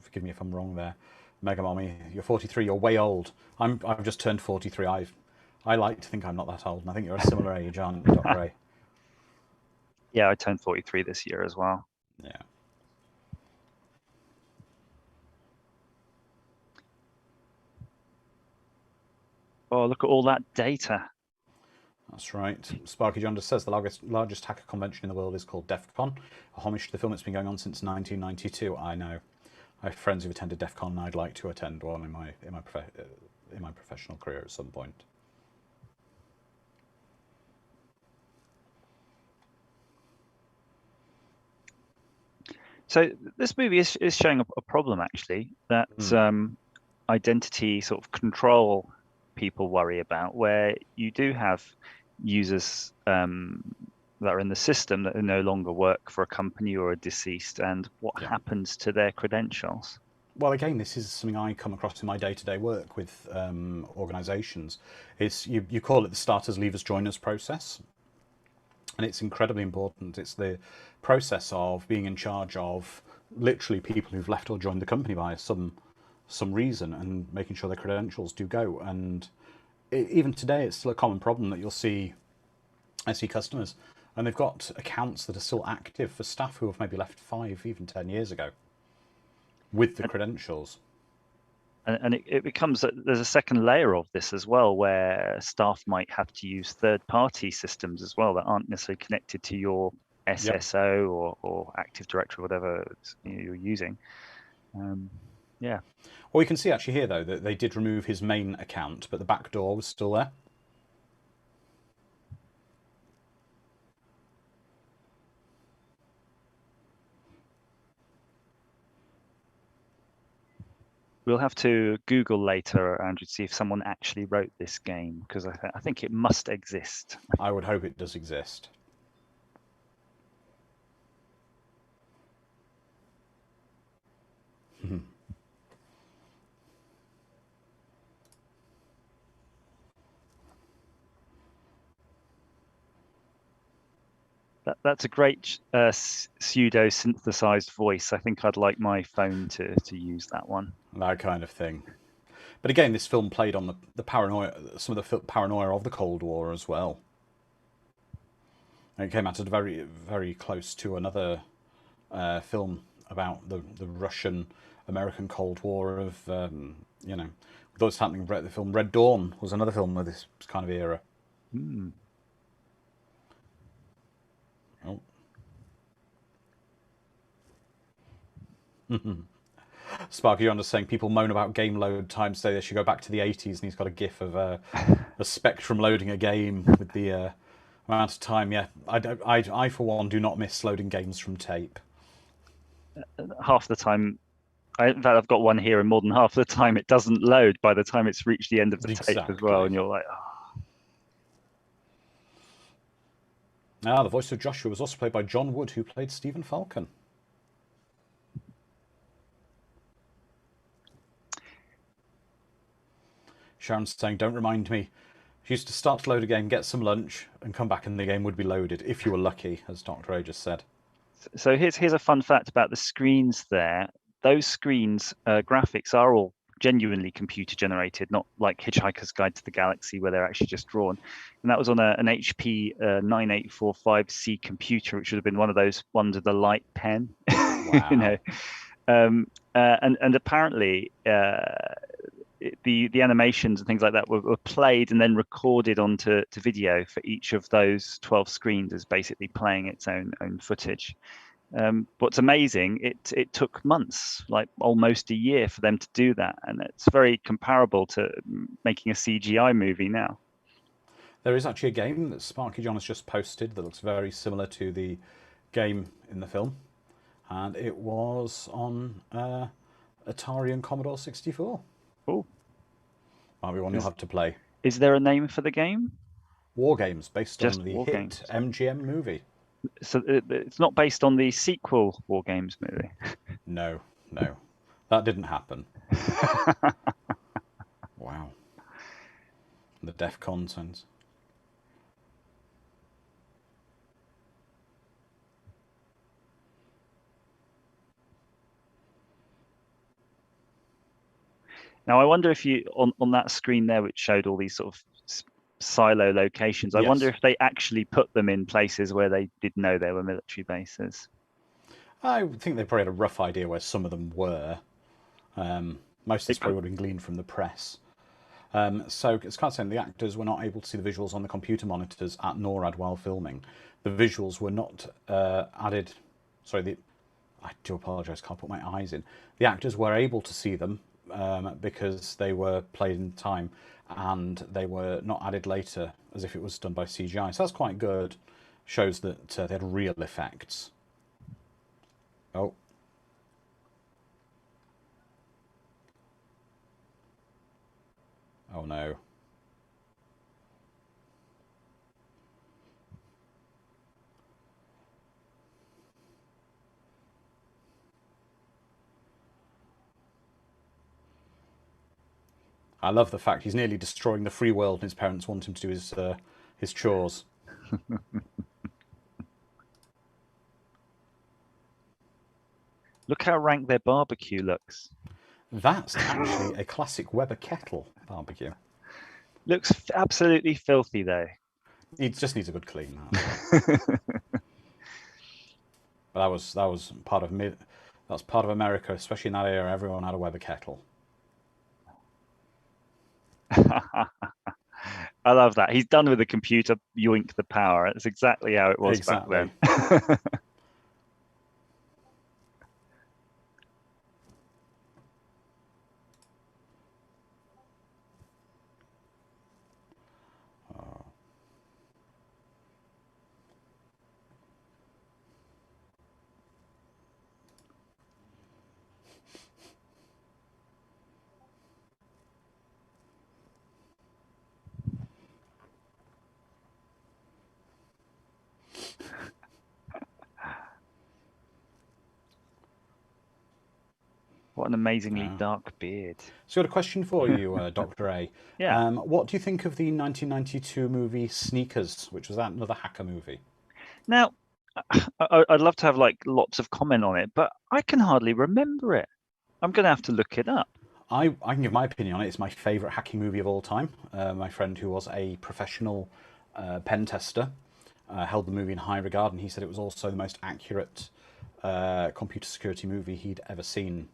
forgive me if I'm wrong there. Mega Mommy, you're 43. You're way old. I've just turned 43. I like to think I'm not that old, and I think you're a similar age, aren't you, Dr. A? Yeah, I turned 43 this year as well. Yeah. Oh, look at all that data. That's right. Sparky John just says the largest hacker convention in the world is called DEF CON, a homage to the film that's been going on since 1992. I know. I have friends who've attended DEF CON, and I'd like to attend one in my professional career at some point. So this movie is showing a problem actually that identity sort of control people worry about, where you do have users that are in the system that no longer work for a company or are deceased, and what happens to their credentials. Well, again, this is something I come across in my day-to-day work with organisations. It's you call it the starters, leavers, joiners process, and it's incredibly important. It's the process of being in charge of literally people who've left or joined the company by some reason, and making sure their credentials do go. And even today, it's still a common problem that I see customers, and they've got accounts that are still active for staff who have maybe left 5, even 10 years ago, with the credentials. And it becomes that there's a second layer of this as well, where staff might have to use third-party systems as well that aren't necessarily connected to your SSO or Active Directory, whatever you're using. Yeah. Well, you can see actually here, though, that they did remove his main account, but the back door was still there. We'll have to Google later, Andrew, to see if someone actually wrote this game, because I think it must exist. I would hope it does exist. That's a great pseudo synthesized voice. I think I'd like my phone to use that one. That kind of thing. But again, this film played on the paranoia, some of the paranoia of the Cold War as well. And it came out at very, very close to another film about the Russian-American Cold War of, you know, with what's happening. The film Red Dawn was another film of this kind of era. Oh. Sparky John is saying people moan about game load times, say they should go back to the 80s, and he's got a gif of a Spectrum loading a game with the amount of time. Yeah, I for one do not miss loading games from tape. Half the time, in fact, I've got one here, and more than half the time it doesn't load by the time it's reached the end of the tape as well, and you're like, oh. Ah, the voice of Joshua was also played by John Wood, who played Stephen Falcon. Sharon's saying, don't remind me. She used to start to load a game, get some lunch, and come back and the game would be loaded, if you were lucky, as Dr. A just said. So here's a fun fact about the screens there. Those screens, graphics are all genuinely computer generated, not like Hitchhiker's Guide to the Galaxy where they're actually just drawn. And that was on an HP 9845C computer, which would have been one of those ones with the light pen. Wow. You know, and apparently the animations and things like that were played and then recorded onto video for each of those 12 screens as basically playing its own footage. What's amazing, it took months, like almost a year, for them to do that, and it's very comparable to making a CGI movie now. There is actually a game that Sparky John has just posted that looks very similar to the game in the film, and it was on Atari and Commodore 64. Oh, Might be one you'll have to play. Is there a name for the game? Wargames, based Just on the Wargames. hit MGM movie. So it's not based on the sequel Wargames movie? No, that didn't happen. Wow. The DEFCON sounds. Now, I wonder if you, on that screen there, which showed all these sort of silo locations, I wonder if they actually put them in places where they did know there were military bases. I think they probably had a rough idea where some of them were. Most of this probably would have been gleaned from the press. So it's kind of saying the actors were not able to see the visuals on the computer monitors at NORAD while filming. The visuals were not added. Sorry, I do apologise, can't put my eyes in. The actors were able to see them because they were played in time, and they were not added later as if it was done by CGI. So that's quite good. Shows that they had real effects. Oh. Oh no. I love the fact he's nearly destroying the free world and his parents want him to do his chores. Look how rank their barbecue looks. That's actually a classic Weber kettle barbecue. Looks absolutely filthy, though. He just needs a good clean. But that was part of that's part of America, especially in that era. Everyone had a Weber kettle. I love that. He's done with the computer, yoink the power. That's exactly how it was back then. What an amazingly dark beard. So I've got a question for you, Dr. A. Yeah. What do you think of the 1992 movie Sneakers, which was another hacker movie? Now, I'd love to have like lots of comment on it, but I can hardly remember it. I'm going to have to look it up. I can give my opinion on it. It's my favourite hacking movie of all time. My friend, who was a professional pen tester, held the movie in high regard, and he said it was also the most accurate computer security movie he'd ever seen.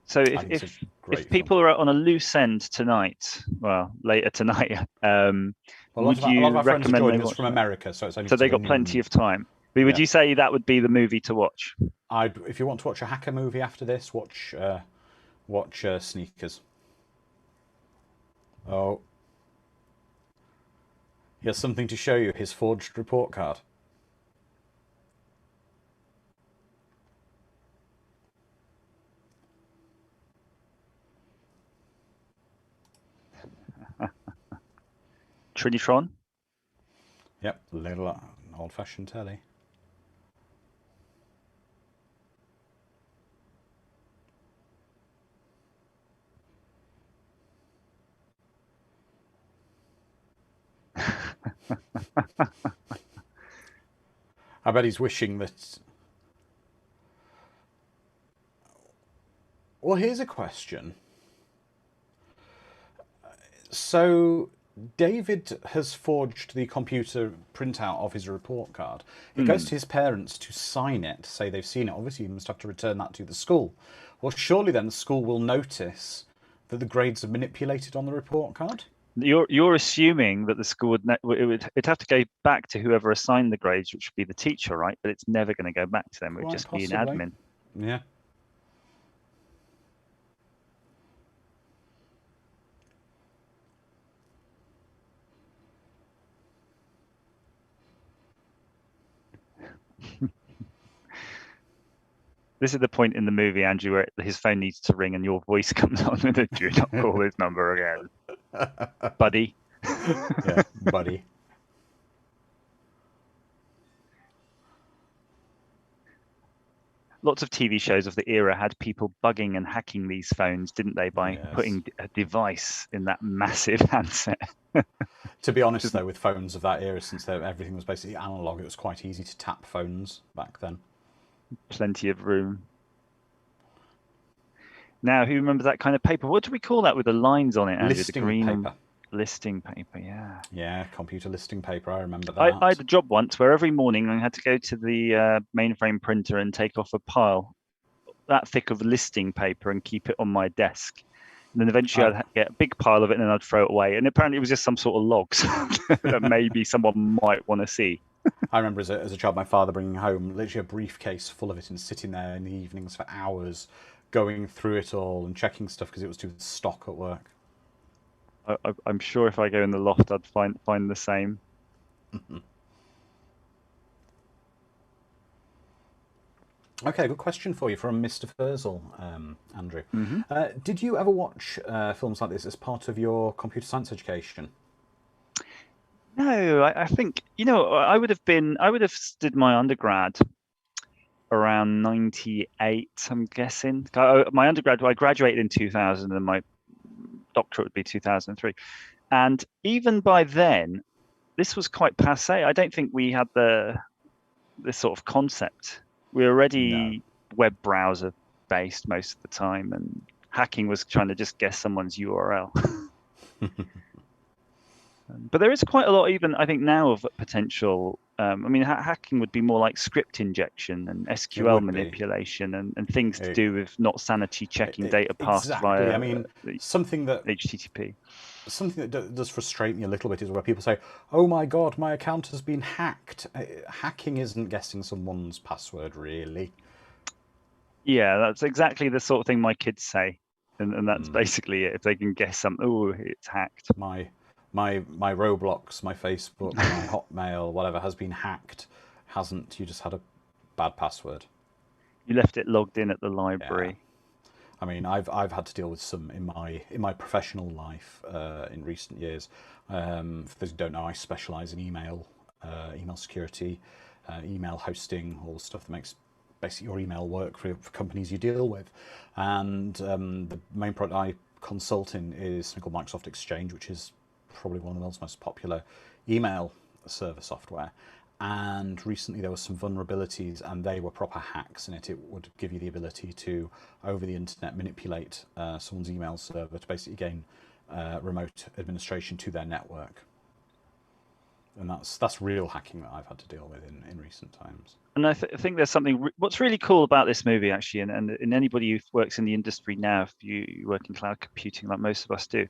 So if people are on a loose end tonight, well, later tonight, well, would you a lot of our friends are recommend joining us from America, so it's only so they got plenty of time. But would you say that would be the movie to watch? If you want to watch a hacker movie after this, watch Sneakers. Oh, he has something to show you, his forged report card. Trinitron? Yep, little old-fashioned telly. I bet he's wishing that... Well, here's a question. So, David has forged the computer printout of his report card. It goes to his parents to sign it, to say they've seen it. Obviously, he must have to return that to the school. Well, surely then the school will notice that the grades are manipulated on the report card? You're assuming that the school it'd have to go back to whoever assigned the grades, which would be the teacher, right? But it's never going to go back to them. It would just be an admin. Yeah. This is the point in the movie, Andrew, where his phone needs to ring and your voice comes on with a "Do not call this number again, buddy." Yeah, buddy. Lots of TV shows of the era had people bugging and hacking these phones, didn't they, by putting a device in that massive handset. To be honest, though, with phones of that era, since everything was basically analog, it was quite easy to tap phones back then. Plenty of room. Now, who remembers that kind of paper? What do we call that with the lines on it, Andrew? Listing the green paper. Listing paper, yeah. Yeah, computer listing paper, I remember that. I had a job once where every morning I had to go to the mainframe printer and take off a pile that thick of listing paper and keep it on my desk. And then eventually I'd get a big pile of it and then I'd throw it away. And apparently it was just some sort of logs that maybe someone might want to see. I remember as a child, my father bringing home literally a briefcase full of it and sitting there in the evenings for hours, going through it all and checking stuff because it was too stock at work. I'm sure if I go in the loft, I'd find the same. Okay, good question for you from Mr. Furzl, Andrew. Did you ever watch films like this as part of your computer science education? No, I think, I would have did my undergrad around 98, I'm guessing. My undergrad, I graduated in 2000 and my doctorate would be 2003. And even by then, this was quite passé. I don't think we had this sort of concept. We were already web browser based most of the time, and hacking was trying to just guess someone's URL. But there is quite a lot, even I think now, of potential. Hacking would be more like script injection and SQL manipulation and things to do with not sanity checking data passed via something that HTTP. Something that does frustrate me a little bit is where people say, "Oh my God, my account has been hacked." Hacking isn't guessing someone's password, really. Yeah, that's exactly the sort of thing my kids say, and that's basically it. If they can guess something, oh, it's hacked. My Roblox, my Facebook, my Hotmail, whatever has been hacked. Hasn't. You just had a bad password. You left it logged in at the library. Yeah. I mean, I've had to deal with some in my professional life in recent years. For those who don't know, I specialise in email security, email hosting, all the stuff that makes basically your email work for companies you deal with. And the main product I consult in is something called Microsoft Exchange, which is probably one of the world's most popular email server software. And recently there were some vulnerabilities, and they were proper hacks in it. It would give you the ability to, over the internet, manipulate someone's email server to basically gain remote administration to their network. And that's real hacking that I've had to deal with in recent times. And I think there's something. What's really cool about this movie, actually, and anybody who works in the industry now, if you work in cloud computing like most of us do,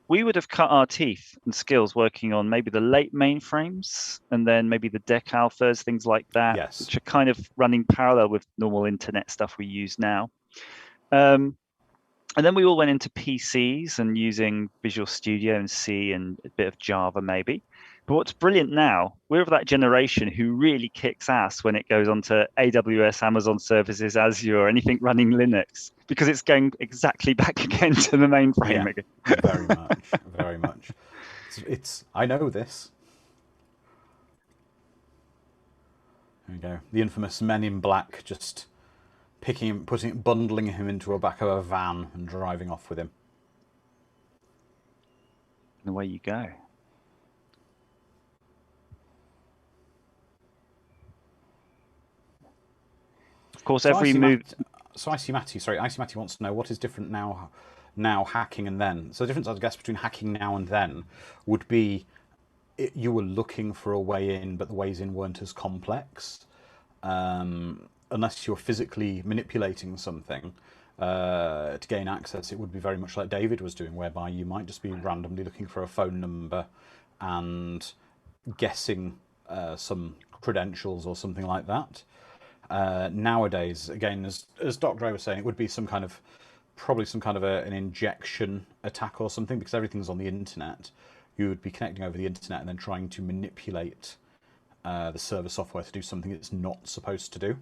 we would have cut our teeth and skills working on maybe the late mainframes and then maybe the DEC alphas, things like that, Yes. which are kind of running parallel with normal internet stuff we use now. And then we all went into PCs and using Visual Studio and C and a bit of Java maybe. But what's brilliant now, we're of that generation who really kicks ass when it goes onto AWS, Amazon services, Azure, anything running Linux, because it's going exactly back again to the mainframe again. Very much, very much. I know this. There we go. The infamous Men in Black just bundling him into a back of a van and driving off with him. And away you go. Of course, every move. Icy Matty wants to know what is different now hacking and then. So the difference, I guess, between hacking now and then would be you were looking for a way in, but the ways in weren't as complex. Unless you're physically manipulating something to gain access, it would be very much like David was doing, whereby you might just be randomly looking for a phone number and guessing some credentials or something like that. Nowadays, again, as Dr. A was saying, it would be probably some kind of an injection attack or something, because everything's on the internet. You would be connecting over the internet and then trying to manipulate the server software to do something it's not supposed to do.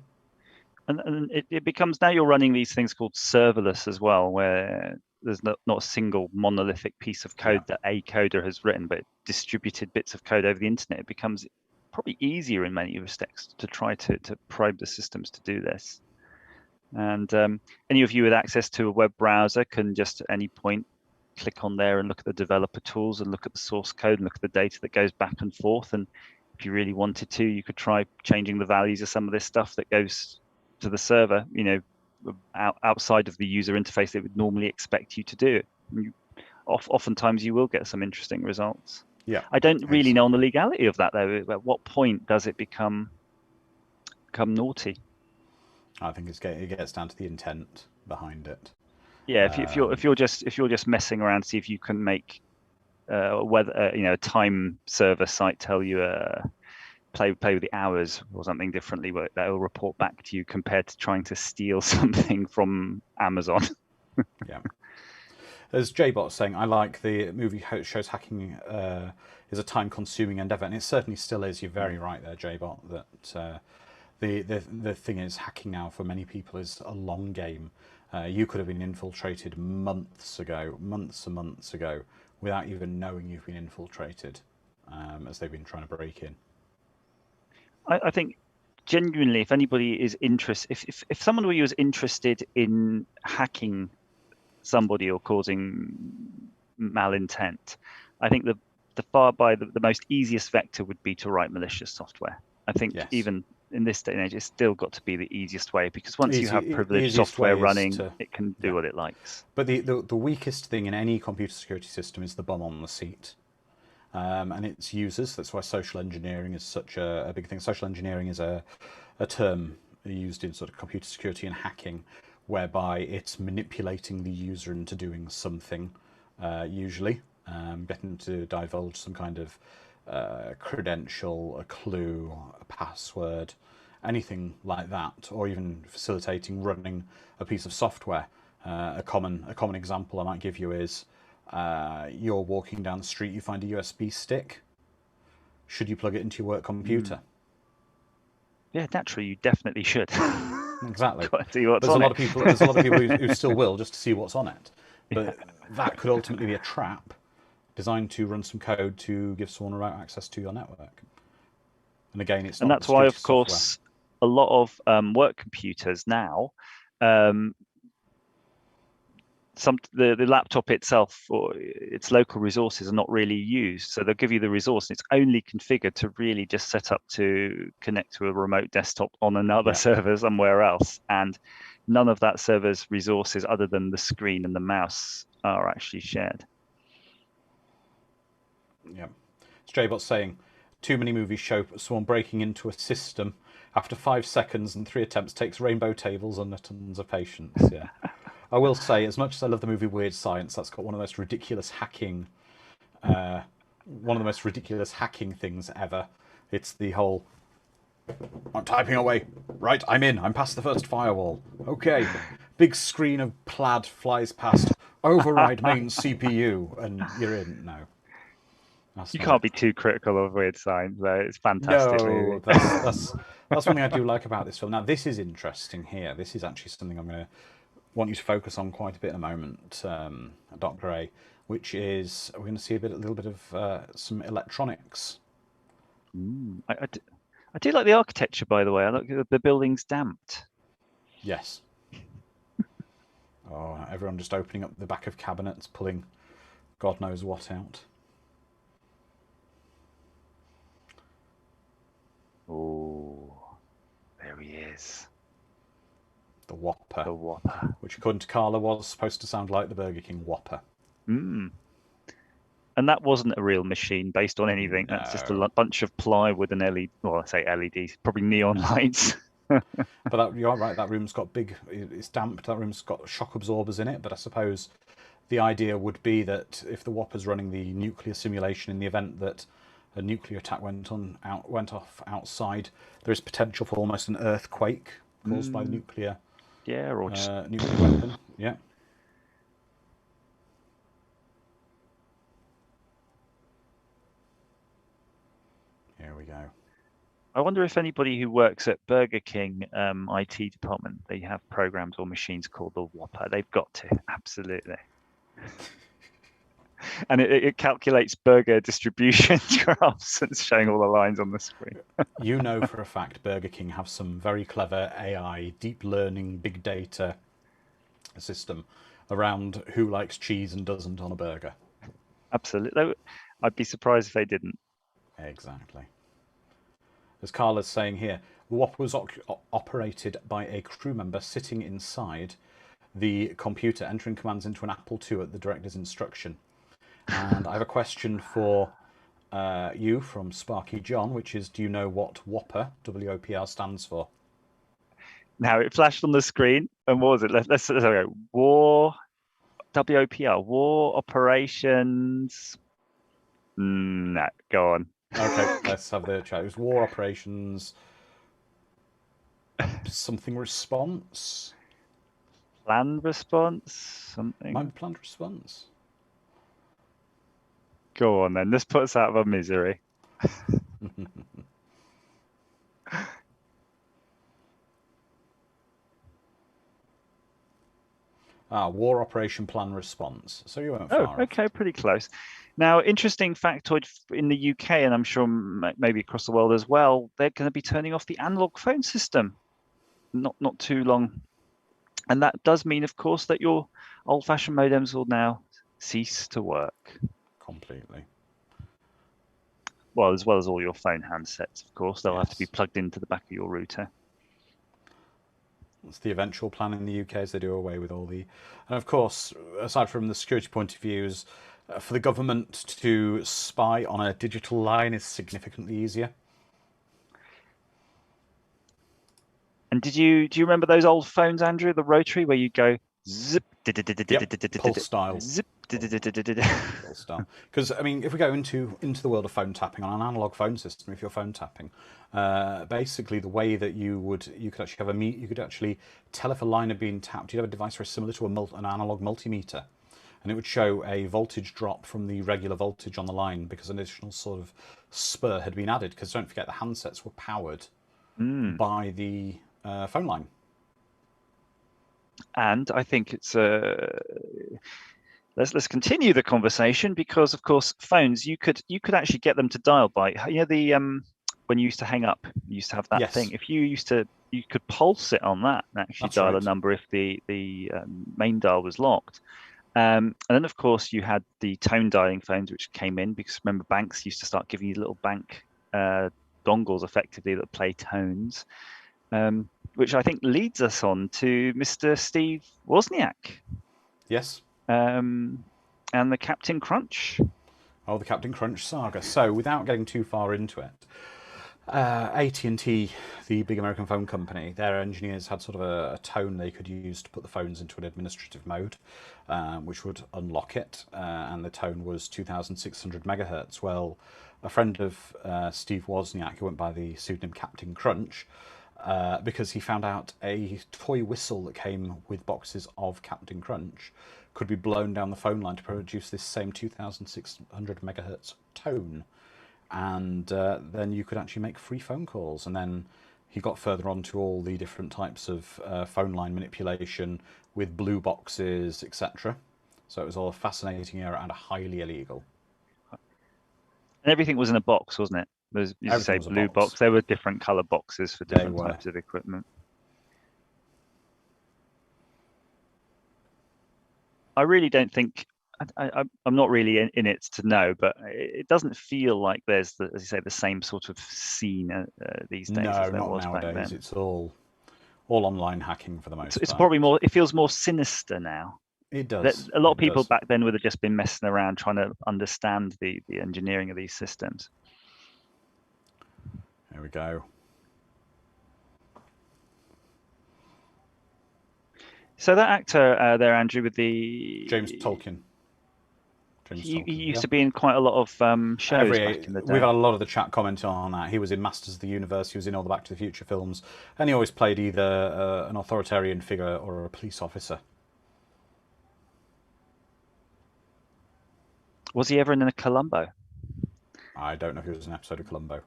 And it becomes, now you're running these things called serverless as well, where there's not a single monolithic piece of code that a coder has written, but distributed bits of code over the internet. It becomes probably easier in many respects to try to probe the systems to do this. And any of you with access to a web browser can just at any point click on there and look at the developer tools and look at the source code and look at the data that goes back and forth. And if you really wanted to, you could try changing the values of some of this stuff that goes to the server, outside of the user interface they would normally expect you to do. Oftentimes you will get some interesting results. Yeah, I don't really know on the legality of that though. At what point does it become naughty? I think it gets down to the intent behind it. Yeah, if you're just messing around to see if you can make whether a time server site tell you play with the hours or something differently, that will report back to you, compared to trying to steal something from Amazon. Yeah. As J-Bot saying, I like the movie shows hacking is a time-consuming endeavour, and it certainly still is. You're very right there, J-Bot, that the thing is, hacking now for many people is a long game. You could have been infiltrated months and months ago, without even knowing you've been infiltrated, as they've been trying to break in. I think genuinely, if anybody is interested, if someone was interested in hacking somebody or causing malintent, I think the most easiest vector would be to write malicious software. I think even in this day and age, it's still got to be the easiest way, because once you have privileged software running, it can do what it likes. But the weakest thing in any computer security system is the bum on the seat. And its users. That's why social engineering is such a big thing. Social engineering is a term used in sort of computer security and hacking, whereby it's manipulating the user into doing something, usually getting to divulge some kind of credential, a clue, a password, anything like that, or even facilitating running a piece of software. A common example I might give you is you're walking down the street, you find a USB stick. Should you plug it into your work computer? Yeah, naturally, you definitely should. Exactly. There's a lot of people who still will, just to see what's on it. But that could ultimately be a trap designed to run some code to give someone remote access to your network. And again, it's not. And that's why, of course, a lot of work computers now, the laptop itself or its local resources are not really used. So they'll give you the resource, and it's only configured to really just set up to connect to a remote desktop on another server somewhere else. And none of that server's resources, other than the screen and the mouse, are actually shared. Yeah. It's J-Bot saying, too many movies show someone breaking into a system after 5 seconds and 3 attempts takes rainbow tables and tons of patience. Yeah. I will say, as much as I love the movie Weird Science, that's got one of the most ridiculous hacking, things ever. It's the whole, I'm typing away. Right, I'm in. I'm past the first firewall. Okay. Big screen of plaid flies past. Override main CPU, and you're in. No, that's You not can't it. be too critical of Weird Science, though. It's fantastic, No, really. that's one thing I do like about this film. Now, this is interesting here. This is actually something I'm going to want you to focus on quite a bit in a moment, Dr. A, which is we're going to see a little bit of some electronics. I do like the architecture, by the way. I like the building's damped. Yes. Oh, everyone just opening up the back of cabinets, pulling God knows what out. Oh, there he is. The Whopper. The Whopper. Which, according to Carla, was supposed to sound like the Burger King Whopper. And that wasn't a real machine based on anything. No. That's just a bunch of plywood and LED. Well, I say LEDs, probably neon lights. But you're right. That room's got it's damp. That room's got shock absorbers in it. But I suppose the idea would be that if the Whopper's running the nuclear simulation in the event that a nuclear attack went off outside, there is potential for almost an earthquake caused by the nuclear. Yeah, or just nuclear weapon. Yeah. Here we go. I wonder if anybody who works at Burger King IT department, they have programs or machines called the Whopper. They've got to, absolutely. And it calculates burger distribution graphs and showing all the lines on the screen. You know for a fact Burger King have some very clever AI, deep learning, big data system around who likes cheese and doesn't on a burger. Absolutely. I'd be surprised if they didn't. Exactly. As Carla's saying here, the Whopper was operated by a crew member sitting inside the computer, entering commands into an Apple II at the director's instruction. And I have a question for you from Sparky John, which is, do you know what Whopper, WOPR, stands for? Now, it flashed on the screen, and what was it? Let's go. War, WOPR, War Operations. No, go on. Okay, let's have the chat. It was War Operations something response? Planned response? Something? Might be planned response. Go on then. This puts us out of our misery. War Operation Plan Response. So you weren't far off. Okay, pretty close. Now, interesting factoid in the UK, and I'm sure maybe across the world as well, they're going to be turning off the analog phone system not too long. And that does mean, of course, that your old-fashioned modems will now cease to work. Completely. Well, as all your phone handsets, of course. They'll have to be plugged into the back of your router. That's the eventual plan in the UK, as they do away with all the... And of course, aside from the security point of views, for the government to spy on a digital line is significantly easier. And do you remember those old phones, Andrew, the rotary, where you go zip, pulse style. zip, Pulse style. Because I mean, if we go into the world of phone tapping on an analog phone system, if you're phone tapping, basically the way that you could actually have you could actually tell if a line had been tapped. You'd have a device very similar to an analog multimeter, and it would show a voltage drop from the regular voltage on the line because an additional sort of spur had been added. Because don't forget, the handsets were powered by the phone line. And I think it's let's continue the conversation, because of course phones, you could actually get them to dial by, you know, the when you used to hang up, you used to have that thing. If you could pulse it on that and actually dial a number if the main dial was locked. And then of course you had the tone dialing phones which came in, because remember, banks used to start giving you little bank dongles effectively that play tones. Which I think leads us on to Mr. Steve Wozniak. Yes. And the Captain Crunch. Oh, the Captain Crunch saga. So, without getting too far into it, AT&T, the big American phone company, their engineers had sort of a tone they could use to put the phones into an administrative mode, which would unlock it, and the tone was 2,600 megahertz. Well, a friend of Steve Wozniak, who went by the pseudonym Captain Crunch, because he found out a toy whistle that came with boxes of Captain Crunch could be blown down the phone line to produce this same 2,600 megahertz tone. And then you could actually make free phone calls. And then he got further on to all the different types of phone line manipulation with blue boxes, etc. So it was all a fascinating era and a highly illegal. And everything was in a box, wasn't it? There was, you say, blue box. There were different color boxes for different types of equipment. I really don't think. I'm not really in it to know, but it doesn't feel like there's, as you say, the same sort of scene these days as there was back then. No, not nowadays. It's all online hacking for the most part. It's probably more. It feels more sinister now. It does. A lot of people back then would have just been messing around trying to understand the engineering of these systems. There we go. So that actor there, Andrew, with the James Tolkien. He used to be in quite a lot of shows back in the day. We've had a lot of the chat comment on that. He was in Masters of the Universe. He was in all the Back to the Future films, and he always played either an authoritarian figure or a police officer. Was he ever in a Columbo? I don't know if it was an episode of Columbo.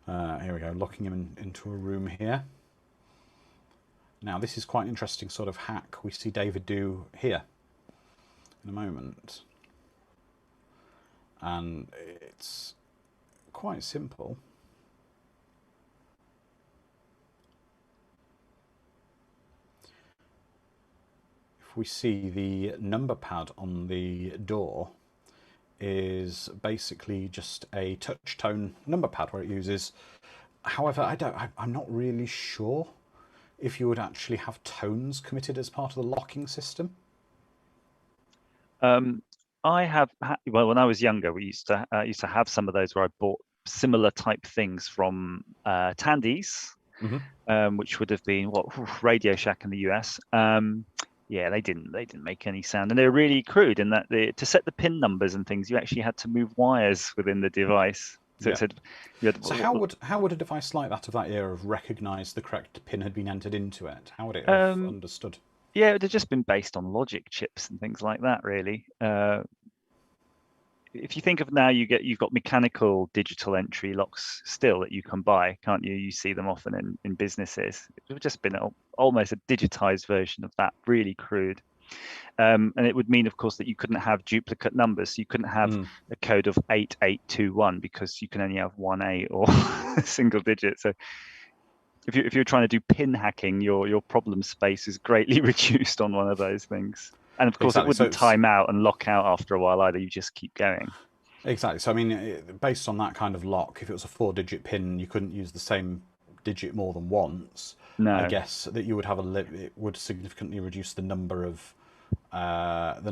Here we go, locking him into a room here. Now, this is quite an interesting sort of hack we see David do here in a moment. And it's quite simple. If we see the number pad on the door is basically just a touch tone number pad where it uses. However, I'm not really sure if you would actually have tones committed as part of the locking system. I have, well, when I was younger, we used to have some of those where I bought similar type things from Tandy's, which would have been Radio Shack in the US. Yeah, they didn't make any sound, and they were really crude in that to set the pin numbers and things, you actually had to move wires within the device. So it said, so how would a device like that of that era have recognised the correct pin had been entered into it? How would it have understood? Yeah, it would have just been based on logic chips and things like that, really. If you think of now, you've got mechanical digital entry locks still that you can buy, can't you? You see them often in businesses. It would have just been almost a digitized version of that, really crude. And it would mean, of course, that you couldn't have duplicate numbers. So you couldn't have a code of 8821 because you can only have 1A or a single digit. So if you're trying to do pin hacking, your problem space is greatly reduced on one of those things. And of course, it wouldn't time out and lock out after a while either. You just keep going. Exactly. So I mean, based on that kind of lock, if it was a 4-digit pin, you couldn't use the same digit more than once. No. I guess that you would have it would significantly reduce the number of the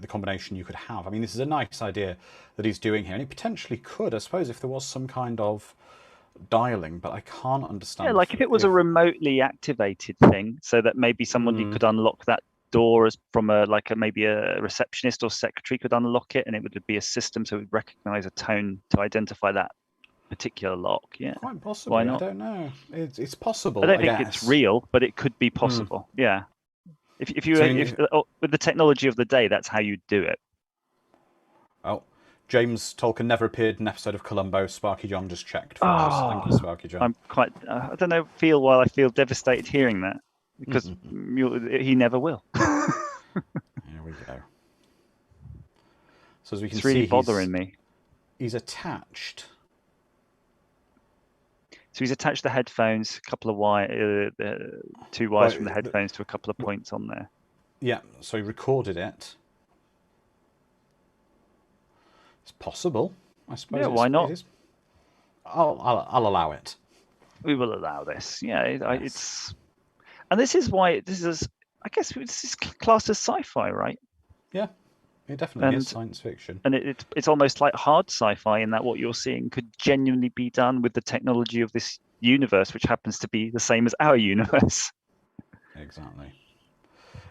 combination you could have. I mean, this is a nice idea that he's doing here, and it potentially could, I suppose, if there was some kind of dialing, but I can't understand. Yeah, like if it was a remotely activated thing, so that maybe somebody could unlock that door from maybe a receptionist or secretary could unlock it, and it would be a system so it would recognize a tone to identify that particular lock. Yeah, quite possibly. Why not? I don't know. It's possible. I don't think it's real, but it could be possible. Yeah. If with the technology of the day, that's how you do it. Oh, James Tolkien never appeared in an episode of Columbo. Sparky John just checked for us. Thank you, Sparky John. I'm quite. I don't know. I feel devastated hearing that because he never will. Here we go. So as we can see, it's really bothering me. He's attached. So he's attached the headphones, a couple of two wires from the headphones to a couple of points on there. Yeah, so he recorded it. It's possible, I suppose. Yeah, why not? I'll allow it. We will allow this. Yeah, it's, and this is why this is. I guess this is classed as sci-fi, right? Yeah. It definitely is And science fiction. and it's almost like hard sci-fi in that what you're seeing could genuinely be done with the technology of this universe, which happens to be the same as our universe. Exactly.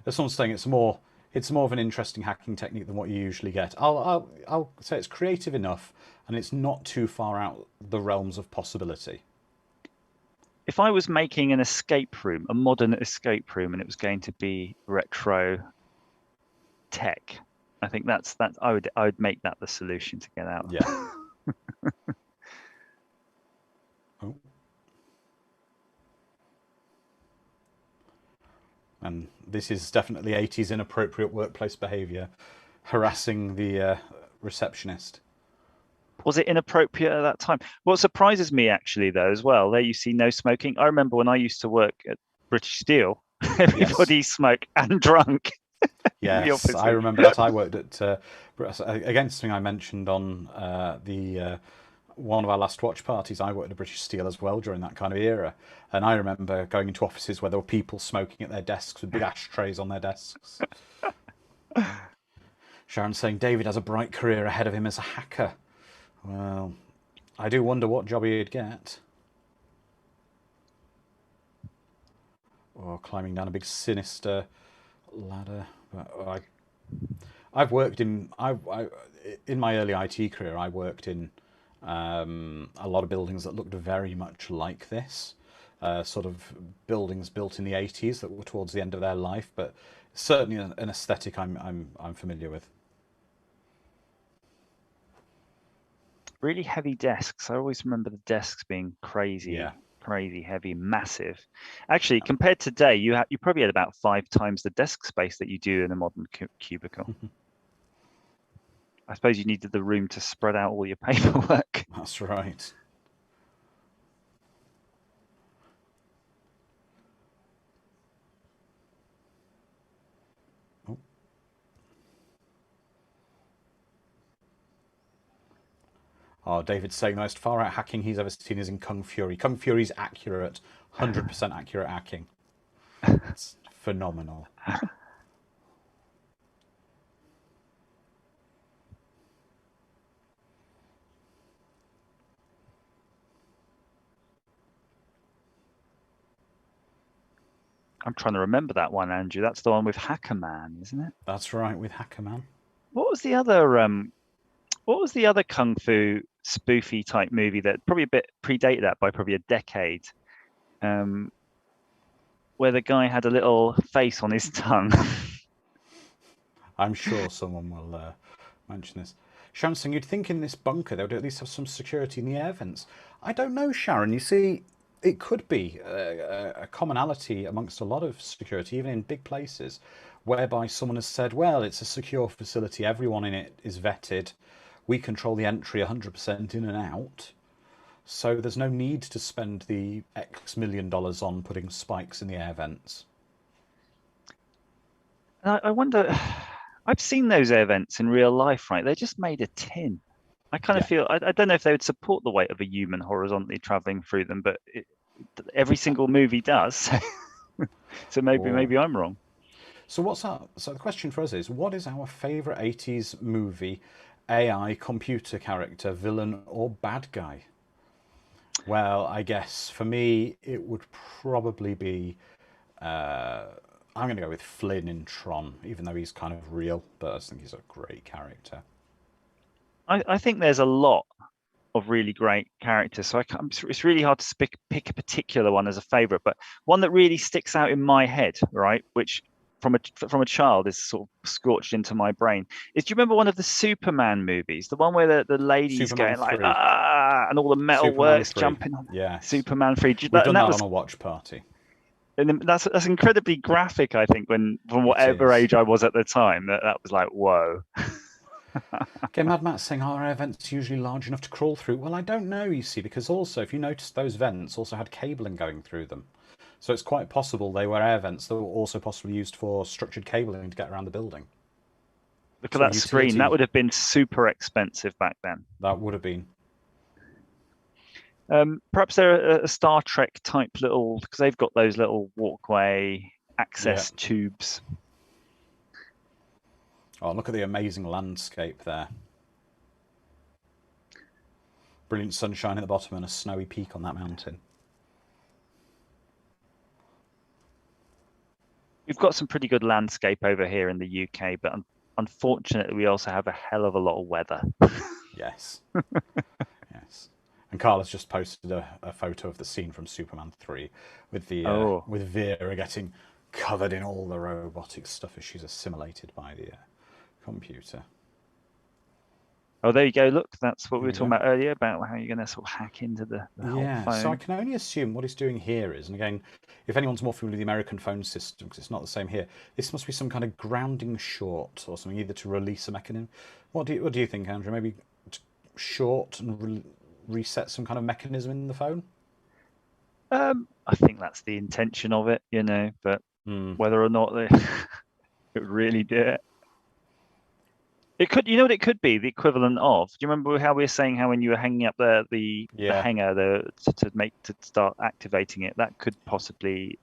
As someone's saying, it's more of an interesting hacking technique than what you usually get. I'll say it's creative enough, and it's not too far out the realms of possibility. If I was making an escape room, a modern escape room, and it was going to be retro tech, I think that's I would make that the solution to get out. Yeah. Oh. And this is definitely 80s inappropriate workplace behaviour, harassing the receptionist. Was it inappropriate at that time? What surprises me actually, though, as well, there you see no smoking. I remember when I used to work at British Steel, everybody smoked and drunk in the Yes, I offices. remember that. I worked at again, something I mentioned on the one of our last watch parties. I worked at British Steel as well during that kind of era, and I remember going into offices where there were people smoking at their desks with big ashtrays on their desks. Sharon saying David has a bright career ahead of him as a hacker. Well, I do wonder what job he'd get. Or climbing down a big sinister ladder. I've worked in my early IT career. I worked in a lot of buildings that looked very much like this, sort of buildings built in the 80s that were towards the end of their life, but certainly an aesthetic I'm familiar with. Really heavy desks. I always remember the desks being crazy, Yeah. crazy heavy, massive. Actually, compared to today, you probably had about 5 times the desk space that you do in a modern cubicle. I suppose you needed the room to spread out all your paperwork. That's right. Oh. Oh, David's saying the most far-out hacking he's ever seen is in Kung Fury. Kung Fury's accurate, 100% accurate hacking. It's phenomenal. I'm trying to remember that one, Andrew. That's the one with Hacker Man, isn't it? That's right, with Hacker Man. What was the other kung fu spoofy type movie that probably a bit predated that by probably a decade? Where the guy had a little face on his tongue. I'm sure someone will mention this. Sharon saying, you'd think in this bunker they would at least have some security in the air vents. I don't know, Sharon. You see, it could be a commonality amongst a lot of security, even in big places, whereby someone has said, well, it's a secure facility, everyone in it is vetted, we control the entry 100% in and out, so there's no need to spend the X million dollars on putting spikes in the air vents. I wonder, I've seen those air vents in real life, right? They're just made of tin. I kind of feel, I don't know if they would support the weight of a human horizontally traveling through them, but every single movie does. So maybe I'm wrong. So the question for us is, what is our favourite 80s movie, AI, computer character, villain or bad guy? Well, I guess for me it would probably be I'm going to go with Flynn in Tron, even though he's kind of real, but I just think he's a great character. I think there's a lot of really great characters, so it's really hard to pick a particular one as a favorite, but one that really sticks out in my head, right, which from a child is sort of scorched into my brain, is, do you remember one of the Superman movies, the one where the lady's Superman going 3. like, ah, and all the metal Superman works 3. jumping on? Yes. Superman 3. We've done that on a watch party. And that's incredibly graphic, I think, from whatever age I was at the time, that was like, whoa. Okay, Mad Matt's saying, are air vents usually large enough to crawl through? Well, I don't know, you see, because also, if you notice, those vents also had cabling going through them. So it's quite possible they were air vents that were also possibly used for structured cabling to get around the building. Look at that screen. That would have been super expensive back then. That would have been. Perhaps they're a Star Trek type little, because they've got those little walkway access tubes. Oh, look at the amazing landscape there. Brilliant sunshine at the bottom and a snowy peak on that mountain. We've got some pretty good landscape over here in the UK, but unfortunately, we also have a hell of a lot of weather. Yes. Yes. And Carla's just posted a photo of the scene from Superman 3 with the Oh, with Vera getting covered in all the robotic stuff as she's assimilated by the computer. oh, there you go. Look, that's what we Here were we talking go. about earlier about how you're going to sort of hack into the whole Yeah, so I phone. can only assume what he's doing here is, and again, if anyone's more familiar with the American phone system, because it's not the same here, this must be some kind of grounding short or something, either to release a mechanism. What do you think, Andrew? Maybe short and reset some kind of mechanism in the phone? I think that's the intention of it, but Hmm. whether or not they it would really do it. It could, what it could be the equivalent of. Do you remember how we were saying how when you were hanging up the Yeah. hanger to start activating it, that could possibly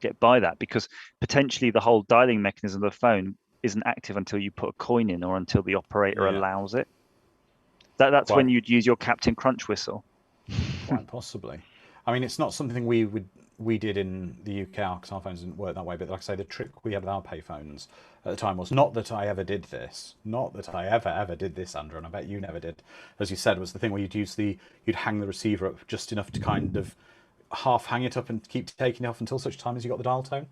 get by that because potentially the whole dialing mechanism of the phone isn't active until you put a coin in or until the operator Yeah. allows it. That's Quite when you'd use your Captain Crunch whistle. quite possibly. I mean, it's not something we did in the UK because our phones didn't work that way. But like I say, the trick we had with our payphones at the time was not that I ever did this, not that I ever did this, Andrew, and I bet you never did. As you said, was the thing where you'd hang the receiver up just enough to kind of half hang it up and keep taking it off until such time as you got the dial tone.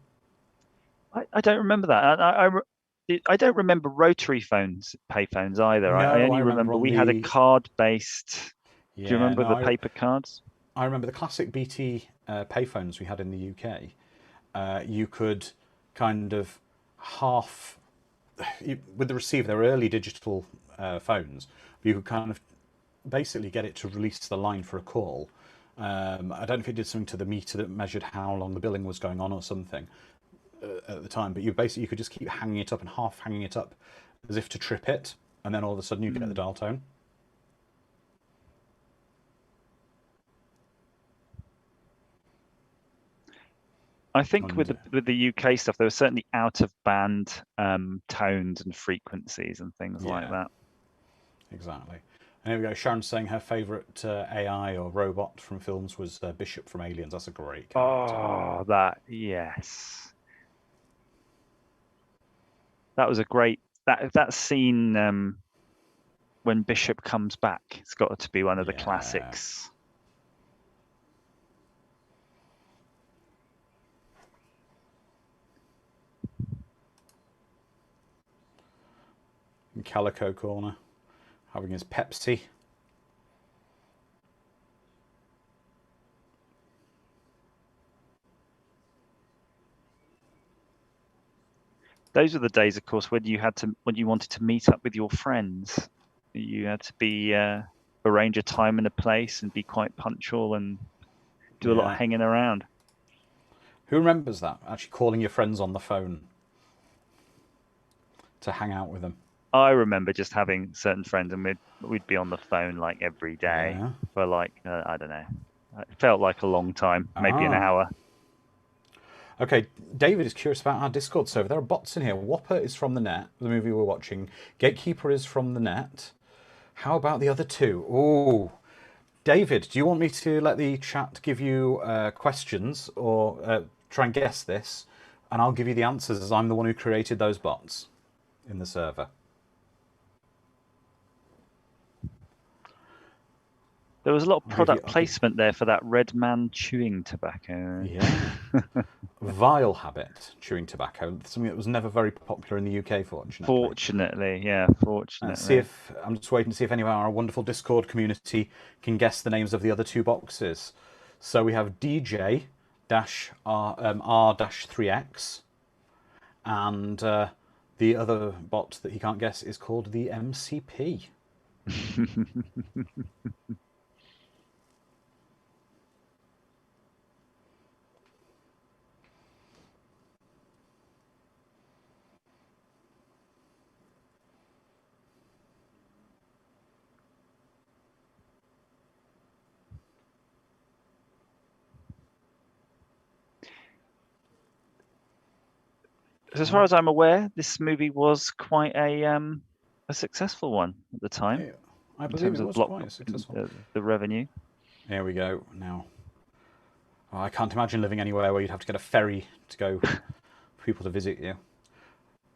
I don't remember that. I don't remember rotary payphones either. I No, I only remember remember on we had a the card-based. Do you yeah remember no the paper cards? I remember the classic BT payphones we had in the UK. You could kind of half with the receiver. They were early digital phones. You could kind of basically get it to release the line for a call. I don't know if it did something to the meter that measured how long the billing was going on or something at the time. But you could just keep hanging it up and half hanging it up as if to trip it, and then all of a sudden you get the dial tone. I think with And the UK stuff, there were certainly out of band tones and frequencies and things like yeah, that. exactly. And here we go. Sharon's saying her favourite AI or robot from films was Bishop from Aliens. That's a great character. Oh, yes. That was a great that scene when Bishop comes back. It's got to be one of the Yeah. classics. In Calico Corner, having his Pepsi. Those are the days, of course, when you wanted to meet up with your friends. You had to be arrange a time and a place and be quite punctual and do a lot of Yeah. hanging around. Who remembers that? Actually calling your friends on the phone to hang out with them. I remember just having certain friends, and we'd be on the phone like every day Yeah. for like I don't know. It felt like a long time, maybe an Ah. hour. Okay, David is curious about our Discord server. There are bots in here. Whopper is from the net, the movie we're watching. Gatekeeper is from the net. How about the other two? Ooh. David, do you want me to let the chat give you questions or try and guess this? And I'll give you the answers as I'm the one who created those bots in the server. There was a lot of product I'll give you. placement there for that Red Man chewing tobacco. Yeah. Vile habit, chewing tobacco. Something that was never very popular in the UK, fortunately. Fortunately, yeah, See fortunately. if I'm just waiting to see if any of our wonderful Discord community can guess the names of the other two boxes. So we have DJ R-3X, and the other bot that he can't guess is called the MCP. as far as I'm aware, this movie was quite a successful one at the time. I in believe terms it of was quite successful. the revenue. Here we go now. Oh, I can't imagine living anywhere where you'd have to get a ferry to go for people to visit you.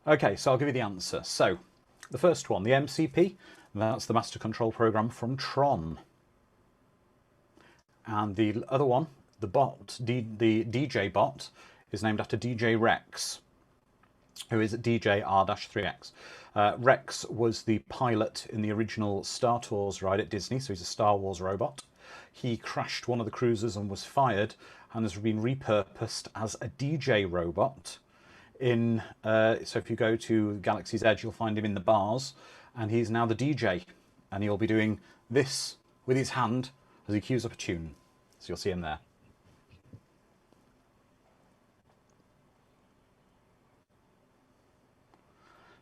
Okay, so I'll give you the answer. So, the first one, the MCP, that's the Master Control Program from Tron. And the other one, the bot, the DJ bot, is named after DJ Rex, who is DJ R-3X. Rex was the pilot in the original Star Tours ride at Disney, so he's a Star Wars robot. He crashed one of the cruisers and was fired, and has been repurposed as a DJ robot. So if you go to Galaxy's Edge, you'll find him in the bars, and he's now the DJ, and he'll be doing this with his hand as he cues up a tune. So you'll see him there.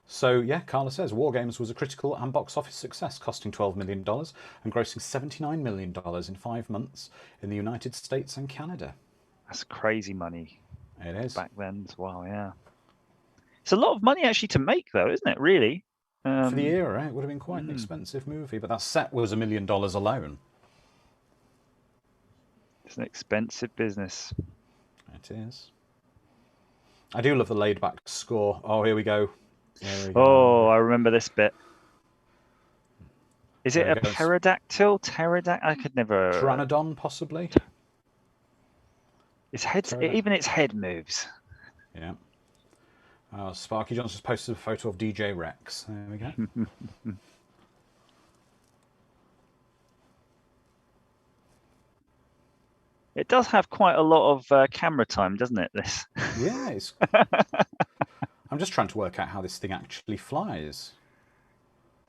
So yeah, Carla says Wargames was a critical and box office success, costing $12 million and grossing $79 million in 5 months in the United States and Canada. That's crazy money. It is. Back then as well, yeah. It's a lot of money actually to make, though, isn't it? Really. For the era, it would have been quite an expensive movie, but that set was $1 million alone. It's an expensive business. It is. I do love the laid-back score. Oh, here we go. Oh, I remember this bit. Is it a pterodactyl? Pterodactyl? I could never. Pteranodon, possibly. Its head, even its head moves. Yeah. Sparky Johnson's posted a photo of DJ Rex. There we go. It does have quite a lot of camera time, doesn't it? This. Yeah. I'm just trying to work out how this thing actually flies.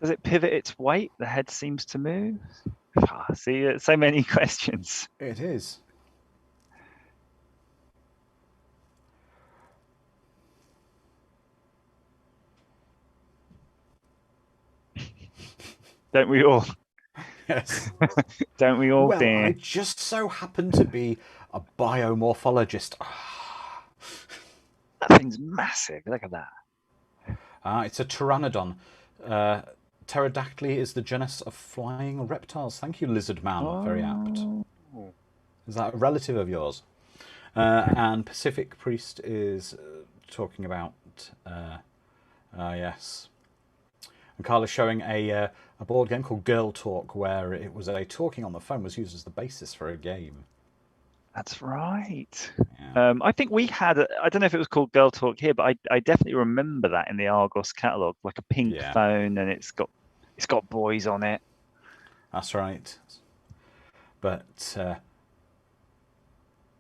Does it pivot its weight? The head seems to move. See, so many questions. It is. Don't we all? Yes. Don't we all? Well, I just so happen to be a biomorphologist. That thing's massive. Look at that. It's a pteranodon. Pterodactyl is the genus of flying reptiles. Thank you, Lizard Man. Oh. Very apt. Is that a relative of yours? And Pacific Priest is talking about... yes. And Carla's showing a board game called Girl Talk, where it was talking on the phone was used as the basis for a game. That's right. Yeah. I think we had, I don't know if it was called Girl Talk here, but I definitely remember that in the Argos catalogue, like a pink phone, and it's got boys on it. That's right. But so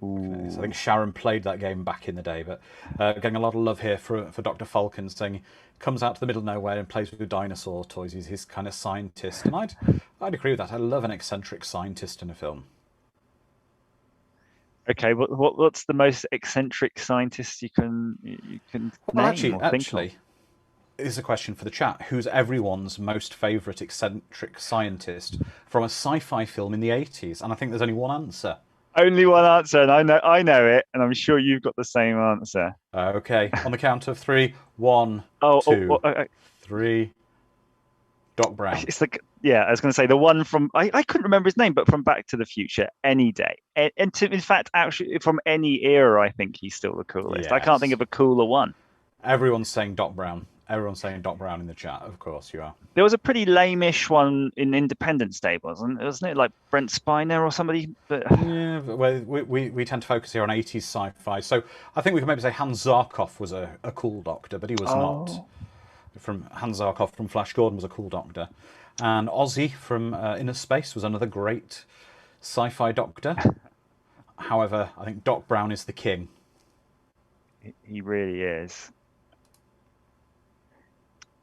I think Sharon played that game back in the day, but getting a lot of love here for Dr. Falcon, saying he comes out to the middle of nowhere and plays with dinosaur toys. He's his kind of scientist, and I'd agree with that. I love an eccentric scientist in a film. Okay, what's the most eccentric scientist you can name? Well, actually, is a question for the chat. Who's everyone's most favourite eccentric scientist from a sci-fi film in the 80s? And I think there's only one answer. Only one answer, and I know it, and I'm sure you've got the same answer. Okay, on the count of 3, 1, 2, 3. Doc Brown. It's like, yeah, I was going to say the one from I couldn't remember his name, but from Back to the Future, any day, and in fact, actually, from any era, I think he's still the coolest. Yes. I can't think of a cooler one. Everyone's saying Doc Brown. Everyone's saying Doc Brown in the chat. Of course, you are. There was a pretty lame-ish one in Independence Day, wasn't it? Like Brent Spiner or somebody. But... Yeah, well, we tend to focus here on 80s sci-fi. So I think we can maybe say Hans Zarkov was a cool doctor, but he was not. Hans Zarkov from Flash Gordon was a cool doctor. And Ozzy from Inner Space was another great sci-fi doctor. However, I think Doc Brown is the king. He really is.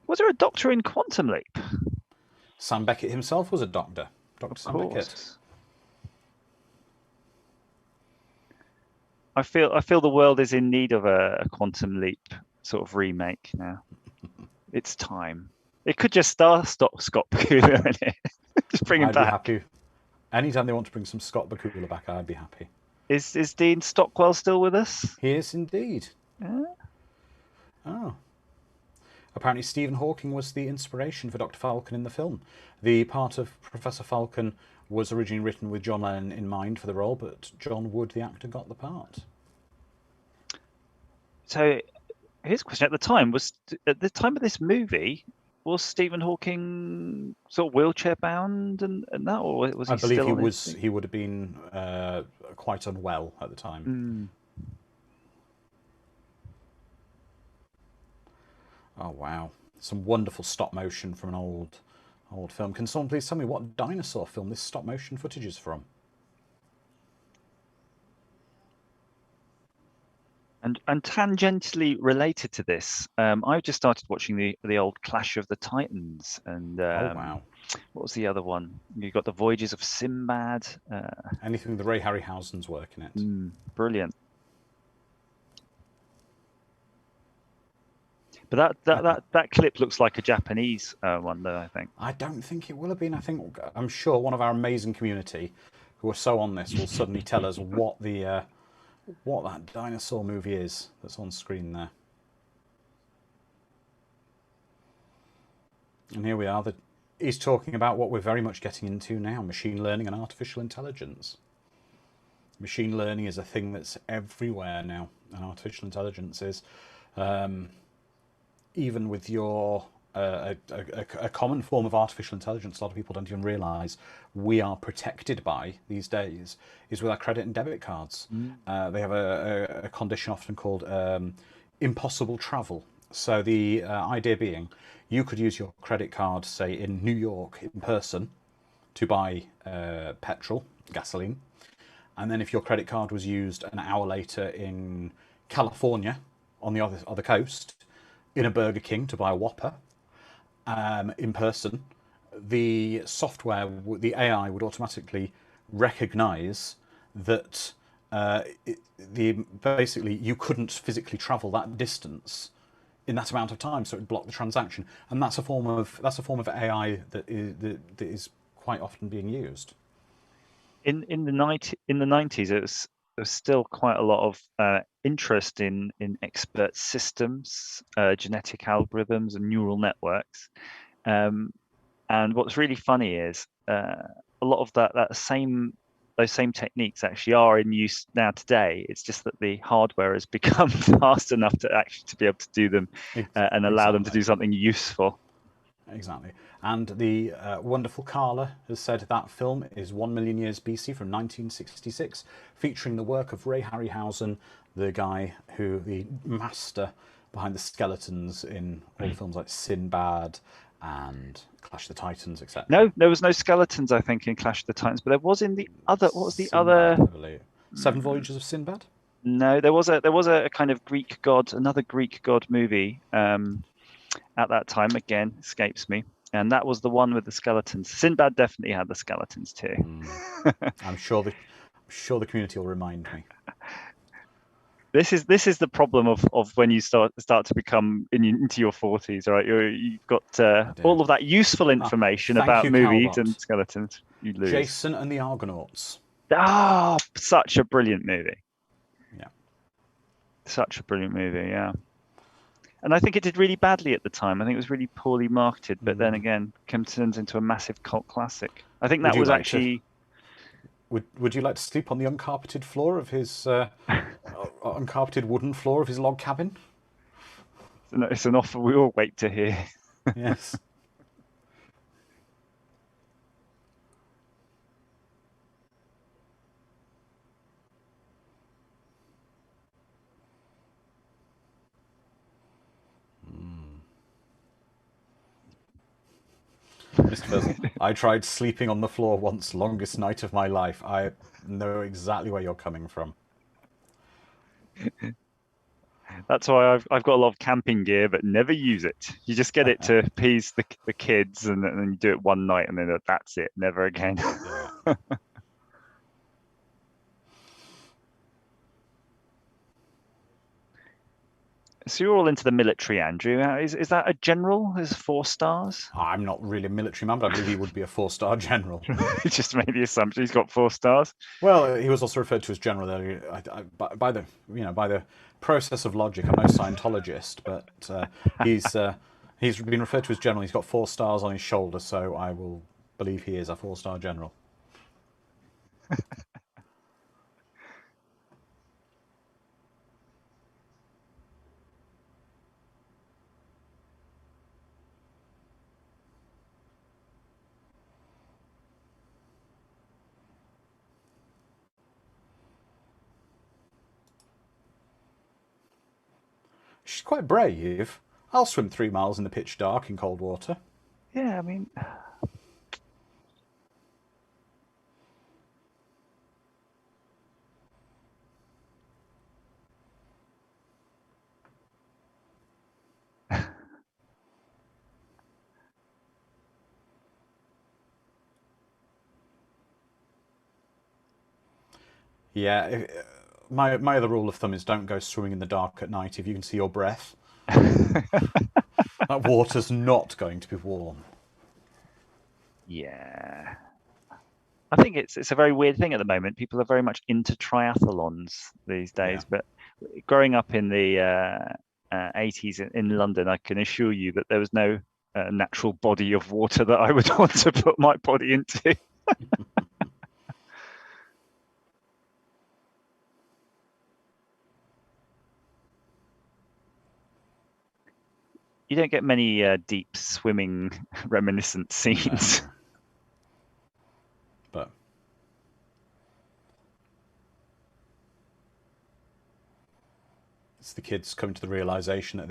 Was there a doctor in Quantum Leap? Sam Beckett himself was a doctor. Dr. Sam Beckett. I feel the world is in need of a Quantum Leap sort of remake now. It's time. It could just star Scott Bakula in it. Just bring him back. I'd be happy. Anytime they want to bring some Scott Bakula back, I'd be happy. Is Dean Stockwell still with us? He is indeed. Yeah. Oh. Apparently Stephen Hawking was the inspiration for Dr. Falcon in the film. The part of Professor Falcon was originally written with John Lennon in mind for the role, but John Wood, the actor, got the part. So here's a question: at the time of this movie, was Stephen Hawking sort of wheelchair bound and that, or was I he believe still he on his was. feet? He would have been quite unwell at the time. Mm. Oh wow! Some wonderful stop motion from an old film. Can someone please tell me what dinosaur film this stop motion footage is from? And tangentially related to this, I've just started watching the old Clash of the Titans, and Oh wow! what was the other one? You got the Voyages of Sinbad. Anything with the Ray Harryhausen's work in it. Brilliant. But that clip looks like a Japanese one, though, I think. I don't think it will have been. I'm sure one of our amazing community, who are so on this, will suddenly tell us what that dinosaur movie is that's on screen there. And here we are. He's talking about what we're very much getting into now: machine learning and artificial intelligence. Machine learning is a thing that's everywhere now, and artificial intelligence is. Even with your a common form of artificial intelligence, a lot of people don't even realise we are protected by these days, is with our credit and debit cards. They have a condition often called impossible travel. So the idea being, you could use your credit card, say in New York in person, to buy petrol, gasoline, and then if your credit card was used an hour later in California on the other coast, in a Burger King to buy a Whopper in person, the software, the AI would automatically recognise that basically you couldn't physically travel that distance in that amount of time, so it would block the transaction. And that's a form of AI that is quite often being used. In the 90s, there was still quite a lot of interest in expert systems, genetic algorithms, and neural networks. And what's really funny is a lot of those same techniques actually are in use now today. It's just that the hardware has become fast enough to be able to do them and allow them to do something useful. Exactly. And the wonderful Carla has said that film is 1 million years BC from 1966, featuring the work of Ray Harryhausen, the master behind the skeletons in all the films like Sinbad and Clash of the Titans, etc. No, there was no skeletons, I think, in Clash of the Titans, but there was in the other. What was the Sinbad, other? I believe. Seven Voyages of Sinbad? No, there was a kind of another Greek god movie at that time. Again, escapes me. And that was the one with the skeletons. Sinbad definitely had the skeletons too. I'm sure the community will remind me. This is the problem of when you start to become into your 40s, right? You've got all of that useful information about movies Calbot. and skeletons. You lose. Jason and the Argonauts. Ah, such a brilliant movie. Yeah. Such a brilliant movie, yeah. And I think it did really badly at the time. I think it was really poorly marketed, but then again, turns into a massive cult classic. I think that was actually. Would you like to sleep on the uncarpeted floor of his uncarpeted wooden floor of his log cabin? It's an offer we all wait to hear. Yes. Mr. Fizzle, I tried sleeping on the floor once, longest night of my life. I know exactly where you're coming from. That's why I've got a lot of camping gear, but never use it. You just get it to appease the kids, and then you do it one night, and then that's it, never again. Yeah. So you're all into the military, Andrew. Is that a general? Is 4 stars? I'm not really a military man, but I believe he would be a 4-star general. Just made the assumption he's got 4 stars. Well, he was also referred to as general earlier. By the by the process of logic, I'm no Scientologist, but he's been referred to as general. He's got 4 stars on his shoulder, so I will believe he is a 4-star general. She's quite brave. I'll swim 3 miles in the pitch dark in cold water. Yeah, I mean, Yeah, my other rule of thumb is don't go swimming in the dark at night if you can see your breath. That water's not going to be warm. yeah. I think it's a very weird thing at the moment. People are very much into triathlons these days, but growing up in the 80s in London, I can assure you that there was no natural body of water that I would want to put my body into. You don't get many deep swimming reminiscent scenes. No. But it's the kids coming to the realization that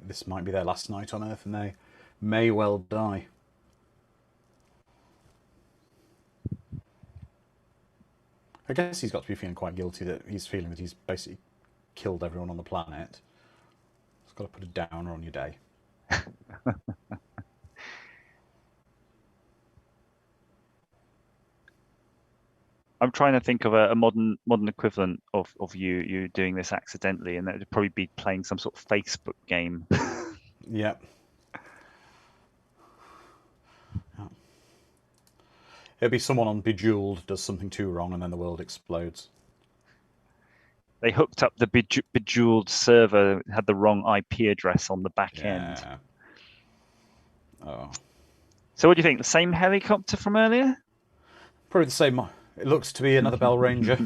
this might be their last night on Earth, and they may well die. I guess he's got to be feeling quite guilty that he's feeling that he's basically killed everyone on the planet. It's got to put a downer on your day. I'm trying to think of a modern equivalent of you doing this accidentally, and that would probably be playing some sort of Facebook game. Yep. It'd be someone on Bejeweled does something too wrong, and then the world explodes. They hooked up the Bejeweled server, had the wrong IP address on the back end. Oh. So what do you think? The same helicopter from earlier? Probably the same. It looks to be another Bell Ranger.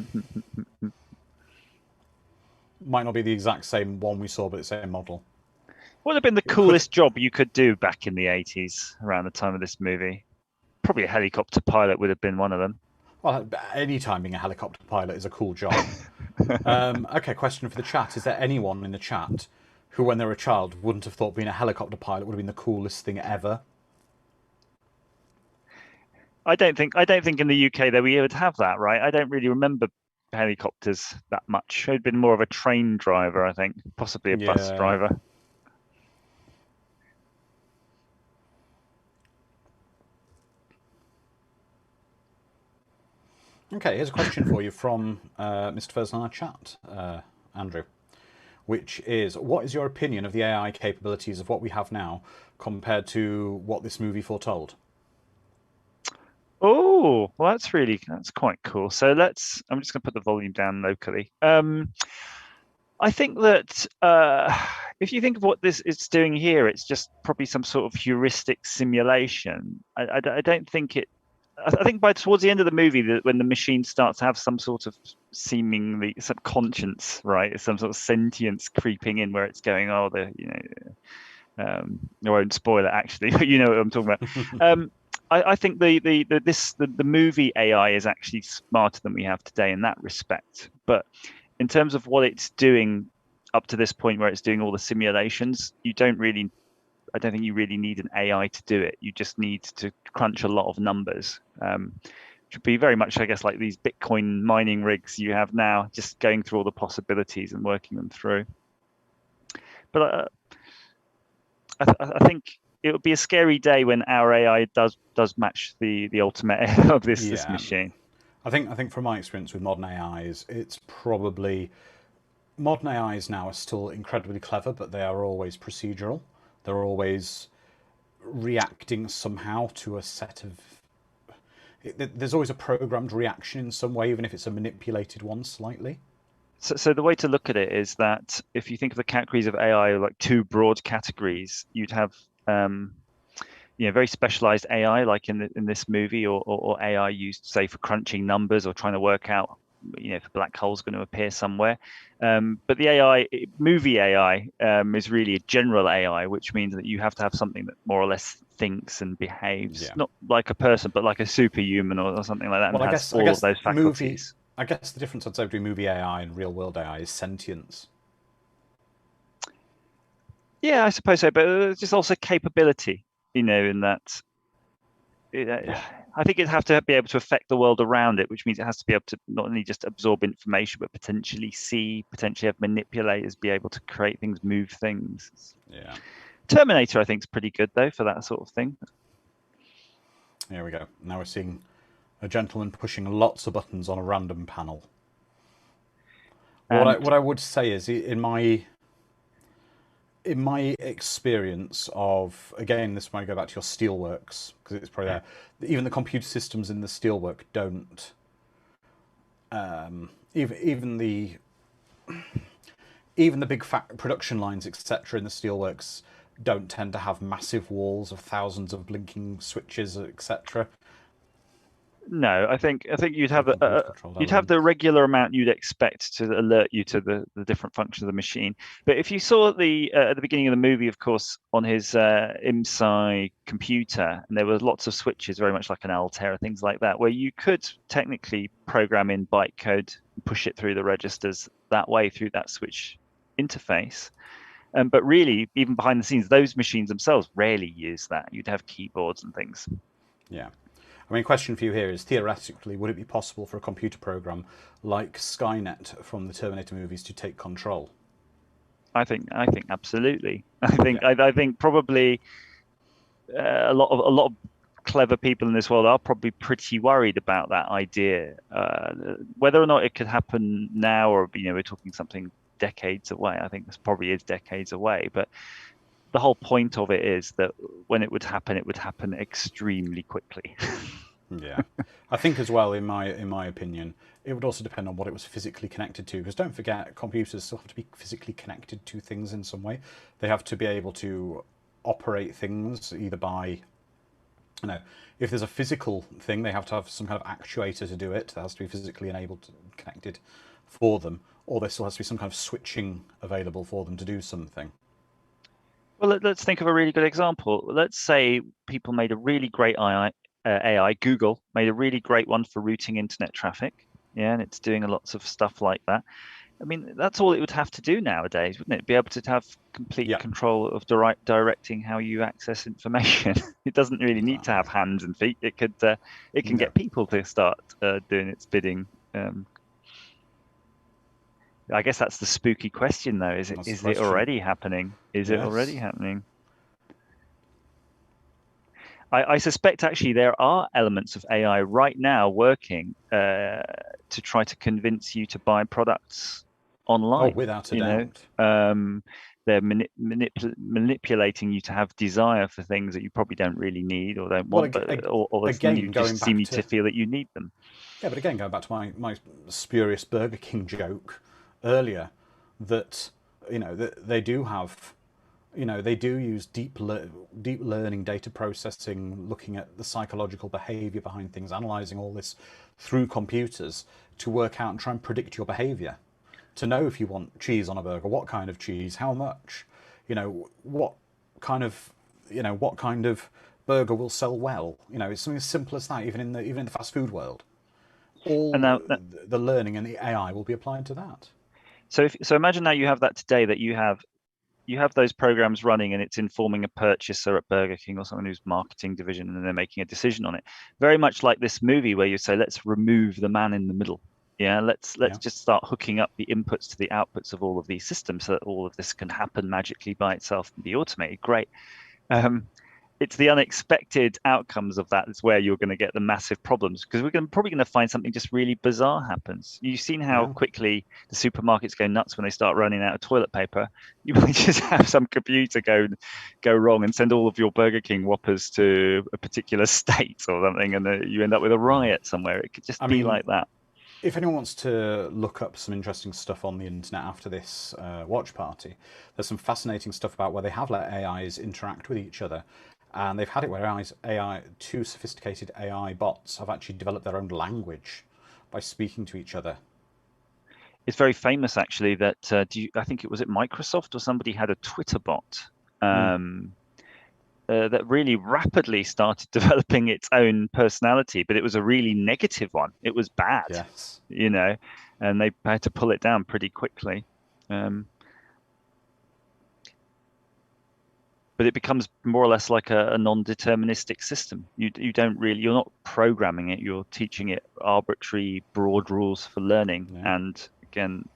Might not be the exact same one we saw, but the same model. What would have been the coolest job you could do back in the 80s, around the time of this movie? Probably a helicopter pilot would have been one of them. Well, any time being a helicopter pilot is a cool job. Okay, question for the chat. Is there anyone in the chat who, when they were a child, wouldn't have thought being a helicopter pilot would have been the coolest thing ever? I don't think in the UK that we would have that, right? I don't really remember helicopters that much. I'd been more of a train driver, I think, possibly a bus driver. Okay, here's a question for you from Mr. First in our chat, Andrew, which is, what is your opinion of the AI capabilities of what we have now compared to what this movie foretold? Oh, well, that's quite cool. So I'm just going to put the volume down locally. I think that if you think of what this is doing here, it's just probably some sort of heuristic simulation. I don't think it. I think towards the end of the movie, when the machine starts to have some sort of seemingly subconscious, right, some sort of sentience creeping in, where it's going, I won't spoil it actually, but you know what I'm talking about. I think the movie AI is actually smarter than we have today in that respect. But in terms of what it's doing up to this point, where it's doing all the simulations, I don't think you really need an AI to do it. You just need to crunch a lot of numbers. Which would be very much, I guess, like these Bitcoin mining rigs you have now, just going through all the possibilities and working them through. But I think it would be a scary day when our AI does match the ultimate of this machine. I think from my experience with modern AIs, it's probably modern AIs now are still incredibly clever, but they are always procedural. They're always reacting somehow to a set of... There's always a programmed reaction in some way, even if it's a manipulated one slightly. So the way to look at it is that if you think of the categories of AI like two broad categories, you'd have very specialized AI like in this movie, or AI used, say, for crunching numbers or trying to work out if a black hole's going to appear somewhere. But the movie AI is really a general AI, which means that you have to have something that more or less thinks and behaves, not like a person, but like a superhuman or something like that, Well, and has all of those faculties. I guess the difference I'd say between movie AI and real world AI is sentience. Yeah, I suppose so, but there's just also capability, in that. I think it'd have to be able to affect the world around it, which means it has to be able to not only just absorb information, but potentially see, potentially have manipulators, be able to create things, move things. Yeah. Terminator, I think, is pretty good, though, for that sort of thing. Here we go. Now we're seeing a gentleman pushing lots of buttons on a random panel. What I would say is, in my experience of, again, this might go back to your steelworks, because it's probably there, even the computer systems in the steelwork don't, even the big production lines, etc., in the steelworks don't tend to have massive walls of thousands of blinking switches, etc. No, I think you'd have the regular amount you'd expect to alert you to the different functions of the machine. But if you saw at the beginning of the movie, of course, on his IMSI computer, and there were lots of switches, very much like an Altair, things like that, where you could technically program in bytecode and push it through the registers that way through that switch interface. But really, even behind the scenes, those machines themselves rarely use that. You'd have keyboards and things. Yeah. I mean, question for you here is, theoretically, would it be possible for a computer program like Skynet from the Terminator movies to take control? I think absolutely. I think probably a lot of clever people in this world are probably pretty worried about that idea. Whether or not it could happen now, or we're talking something decades away. I think this probably is decades away, but the whole point of it is that when it would happen extremely quickly. Yeah, I think as well, in my opinion, it would also depend on what it was physically connected to. Because don't forget, computers still have to be physically connected to things in some way. They have to be able to operate things either by, if there's a physical thing, they have to have some kind of actuator to do it. That has to be physically enabled, connected for them, or there still has to be some kind of switching available for them to do something. Well, let's think of a really good example. Let's say people made a really great AI, Google made a really great one for routing internet traffic. Yeah, and it's doing lots of stuff like that. I mean, that's all it would have to do nowadays, wouldn't it? Be able to have complete control of directing how you access information. It doesn't really need to have hands and feet. It can get people to start doing its bidding. I guess that's the spooky question, though. Is it already happening? Is it already happening? I suspect actually there are elements of AI right now working to try to convince you to buy products online. Oh, without a doubt. They're manipulating you to have desire for things that you probably don't really need or don't want, or again, you just seem to feel that you need them. Yeah, but again, going back to my spurious Burger King joke earlier, that they do have, they do use deep learning, data processing, looking at the psychological behavior behind things, analyzing all this through computers to work out and try and predict your behavior, to know if you want cheese on a burger, what kind of cheese, how much, what kind of burger will sell well. It's something as simple as that, even in the fast food world. All the learning and the AI will be applied to that. So imagine now you have that today, that you have those programs running and it's informing a purchaser at Burger King or someone who's marketing division, and they're making a decision on it. Very much like this movie where you say, let's remove the man in the middle. Yeah, let's just start hooking up the inputs to the outputs of all of these systems so that all of this can happen magically by itself and be automated. Great. it's the unexpected outcomes of that that's where you're going to get the massive problems, because probably going to find something just really bizarre happens. You've seen how quickly the supermarkets go nuts when they start running out of toilet paper. You might just have some computer go wrong and send all of your Burger King Whoppers to a particular state or something, and you end up with a riot somewhere. It could just be like that. If anyone wants to look up some interesting stuff on the internet after this watch party, there's some fascinating stuff about where they have let AIs interact with each other. And they've had it where two sophisticated AI bots have actually developed their own language by speaking to each other. It's very famous, actually, that I think it was at Microsoft or somebody had a Twitter bot that really rapidly started developing its own personality, but it was a really negative one. It was bad, and they had to pull it down pretty quickly. But it becomes more or less like a non-deterministic system. You're not programming it, you're teaching it arbitrary broad rules for learning, and again,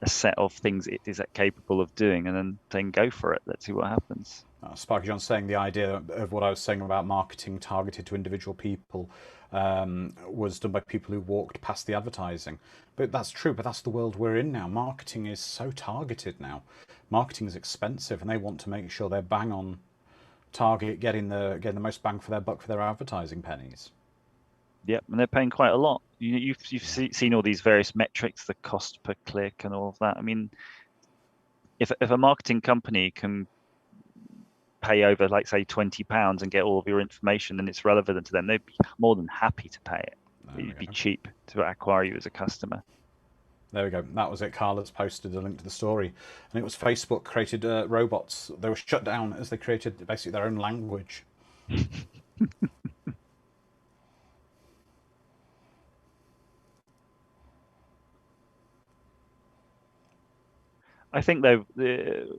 a set of things it is capable of doing, and then saying go for it, let's see what happens. Sparky John's saying the idea of what I was saying about marketing targeted to individual people was done by people who walked past the advertising. But that's true, but that's the world we're in now. Marketing is so targeted now. Marketing is expensive, and they want to make sure they're bang on target, getting the most bang for their buck for their advertising pennies. Yep, and they're paying quite a lot. You've seen all these various metrics, the cost per click and all of that. I mean, if a marketing company can pay over, like, say, £20 and get all of your information, and it's relevant to them, they'd be more than happy to pay it. It'd be cheap to acquire you as a customer. There we go. That was it. Carla's posted a link to the story. And it was Facebook created robots. They were shut down as they created basically their own language. I think, though,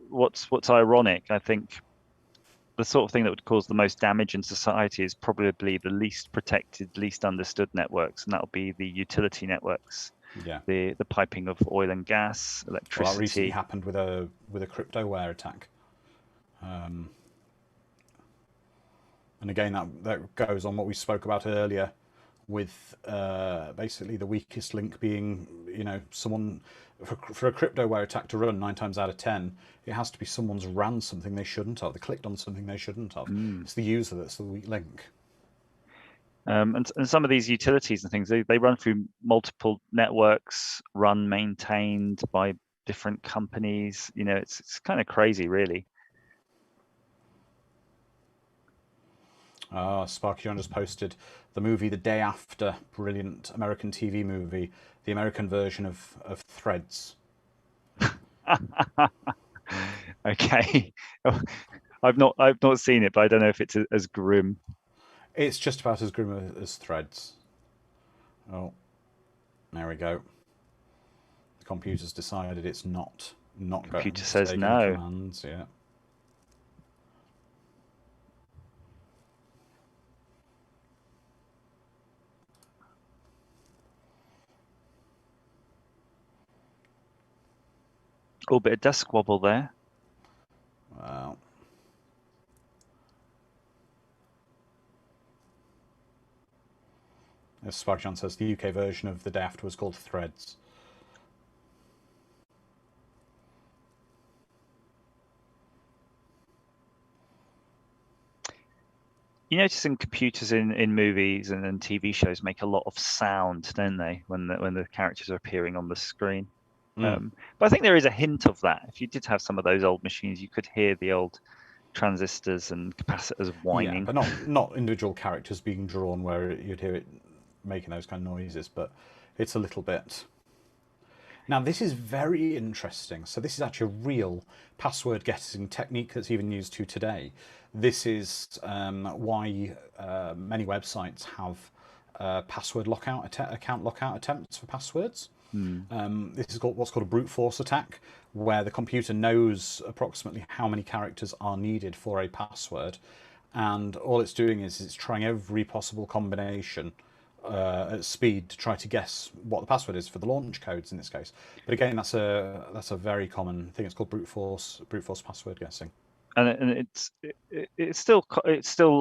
what's ironic, I think the sort of thing that would cause the most damage in society is probably the least protected, least understood networks, and that'll be the utility networks. Yeah. The piping of oil and gas, electricity. Well, that recently happened with a cryptoware attack. And again, that goes on what we spoke about earlier, with basically the weakest link being, someone for a cryptoware attack to run 9 times out of 10, it has to be someone's ran something they shouldn't have. They clicked on something they shouldn't have. It's the user that's the weak link. And some of these utilities and things, they run through multiple networks, maintained by different companies. It's kind of crazy, really. Sparky John just posted the movie The Day After, brilliant American TV movie, the American version of Threads. Okay, I've not seen it, but I don't know if it's as grim. It's just about as grim as Threads. Oh, there we go. The computer's decided it's not going to. Computer says no. Commands, yeah. A bit of desk wobble there. Well, as Spark John says, the UK version of The Day After was called Threads. You notice in computers in movies and TV shows make a lot of sound, don't they, when the characters are appearing on the screen? But I think there is a hint of that. If you did have some of those old machines, you could hear the old transistors and capacitors whining. Yeah, but not individual characters being drawn where you'd hear it making those kind of noises, but it's a little bit. Now, this is very interesting. So this is actually a real password guessing technique that's even used to today. This is why many websites have password lockout, account lockout attempts for passwords. This is what's called a brute force attack, where the computer knows approximately how many characters are needed for a password, and all it's doing is it's trying every possible combination at speed to try to guess what the password is for the launch codes in this case. But again, that's a very common thing. It's called brute force password guessing. and it's still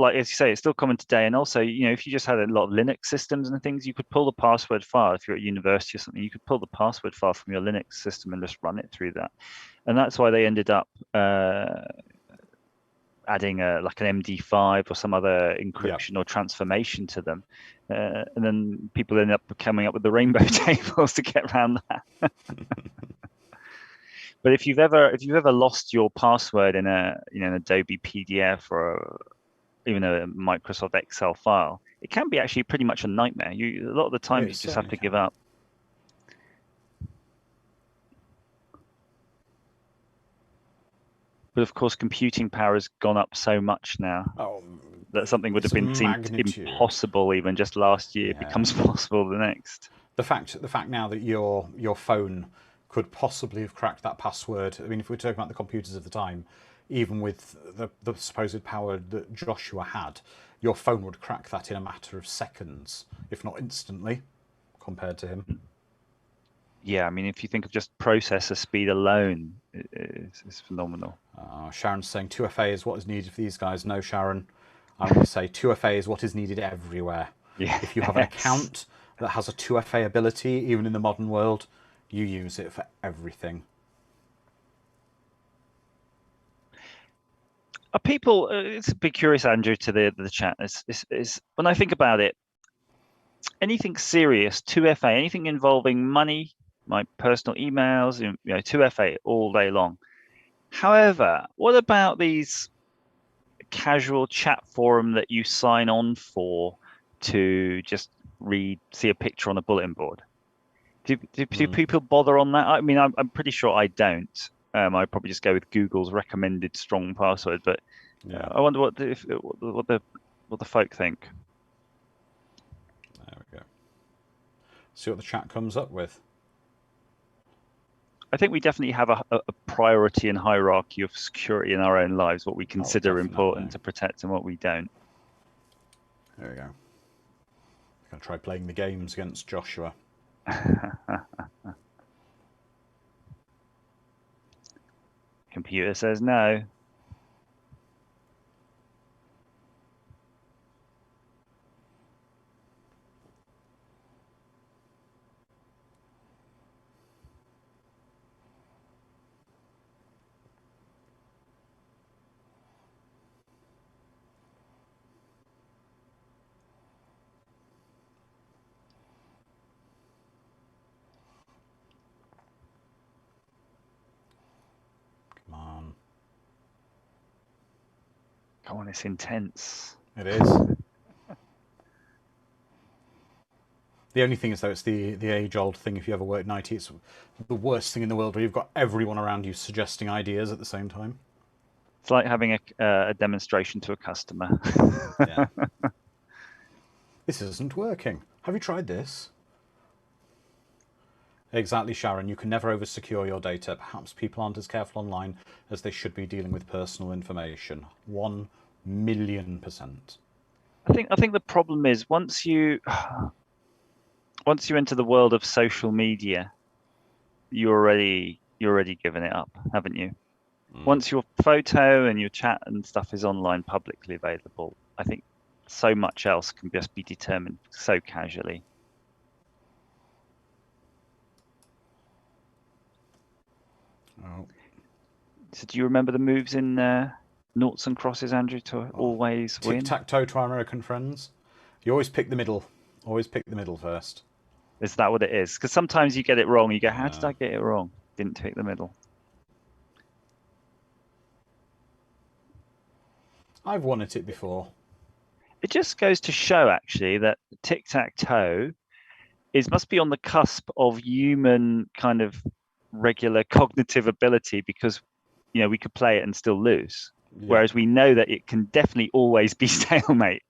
like, as you say, it's still common today. And also, if you just had a lot of Linux systems and things, you could pull the password file. If you're at university or something, you could pull the password file from your Linux system and just run it through that. And that's why they ended up adding like an MD5 or some other encryption or transformation to them, and then people ended up coming up with the rainbow tables to get around that. But if you've ever lost your password in an Adobe PDF or even a Microsoft Excel file, it can be actually pretty much a nightmare. A lot of the times you just have to give up. But of course, computing power has gone up so much now that something would have been seemed impossible even just last year becomes possible the next. The fact now that your phone could possibly have cracked that password. I mean, if we're talking about the computers of the time, even with the supposed power that Joshua had, your phone would crack that in a matter of seconds, if not instantly, compared to him. Yeah, I mean, if you think of just processor speed alone, it's phenomenal. Sharon's saying 2FA is what is needed for these guys. No, Sharon, I'm going to say 2FA is what is needed everywhere. Yeah. If you have an account that has a 2FA ability, even in the modern world, you use it for everything. Are people? It's a bit curious, Andrew, to the chat. Is when I think about it, anything serious, 2FA, anything involving money, my personal emails, 2FA all day long. However, what about these casual chat forum that you sign on for to just see a picture on a bulletin board? Do people bother on that? I mean, I'm pretty sure I don't. I'd probably just go with Google's recommended strong password. But I wonder what the folk think. There we go. See what the chat comes up with. I think we definitely have a priority and hierarchy of security in our own lives, what we consider important to protect and what we don't. There we go. I'm going to try playing the games against Joshua. Computer says no. Come on, it's intense. It is. The only thing is, though, it's the age-old thing. If you ever work in IT, it's the worst thing in the world where you've got everyone around you suggesting ideas at the same time. It's like having a demonstration to a customer. Yeah. This isn't working. Have you tried this? Exactly, Sharon. You can never over-secure your data. Perhaps people aren't as careful online as they should be dealing with personal information. 1,000,000%. I think the problem is once you enter the world of social media, you're already given it up, haven't you? Once your photo and your chat and stuff is online publicly available, I think so much else can just be determined so casually. Oh. So do you remember the moves in noughts and crosses, Andrew, to always win? Tic-tac-toe to our American friends. You always pick the middle. Always pick the middle first. Is that what it is? Because sometimes you get it wrong. You go, how did I get it wrong? Didn't pick the middle. I've won at it before. It just goes to show, actually, that tic-tac-toe must be on the cusp of human kind of regular cognitive ability, because we could play it and still lose, whereas we know that it can definitely always be stalemate.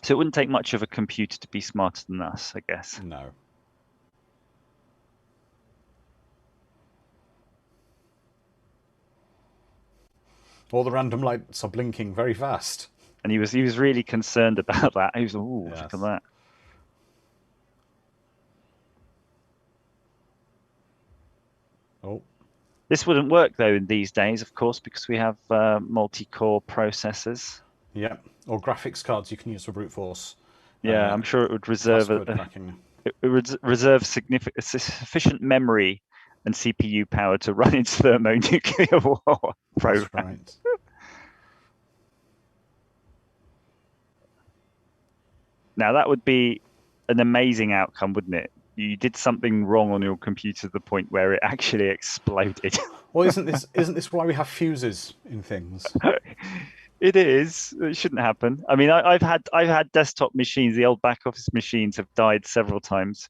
So it wouldn't take much of a computer to be smarter than us, I guess. No. All the random lights are blinking very fast. And he was really concerned about that. He was, ooh, yes. Look at that. Oh. This wouldn't work though in these days, of course, because we have multi-core processors. Yeah, or graphics cards you can use for brute force. Yeah, I'm sure it would reserve Passcode cracking. it would reserve sufficient memory and CPU power to run its thermonuclear war program. That's right. Now that would be an amazing outcome, wouldn't it? You did something wrong on your computer to the point where it actually exploded. Well, isn't this why we have fuses in things? It is. It shouldn't happen. I mean, I've had desktop machines. The old back office machines have died several times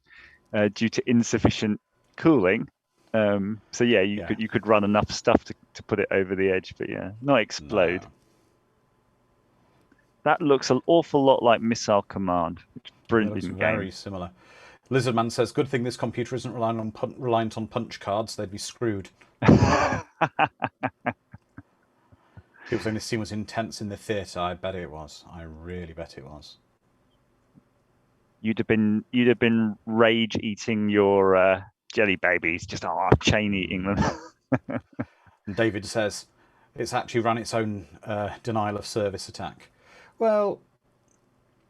due to insufficient cooling. So yeah, you could run enough stuff to put it over the edge, but yeah, not explode. No. That looks an awful lot like Missile Command, which is brilliant It looks game. very similar. Lizardman says, "Good thing this computer isn't reliant on punch cards. They'd be screwed." People saying this scene was intense in the theatre. I bet it was. I really bet it was. You'd have been rage eating your jelly babies, just chain eating them. And David says, "It's actually ran its own denial of service attack." Well,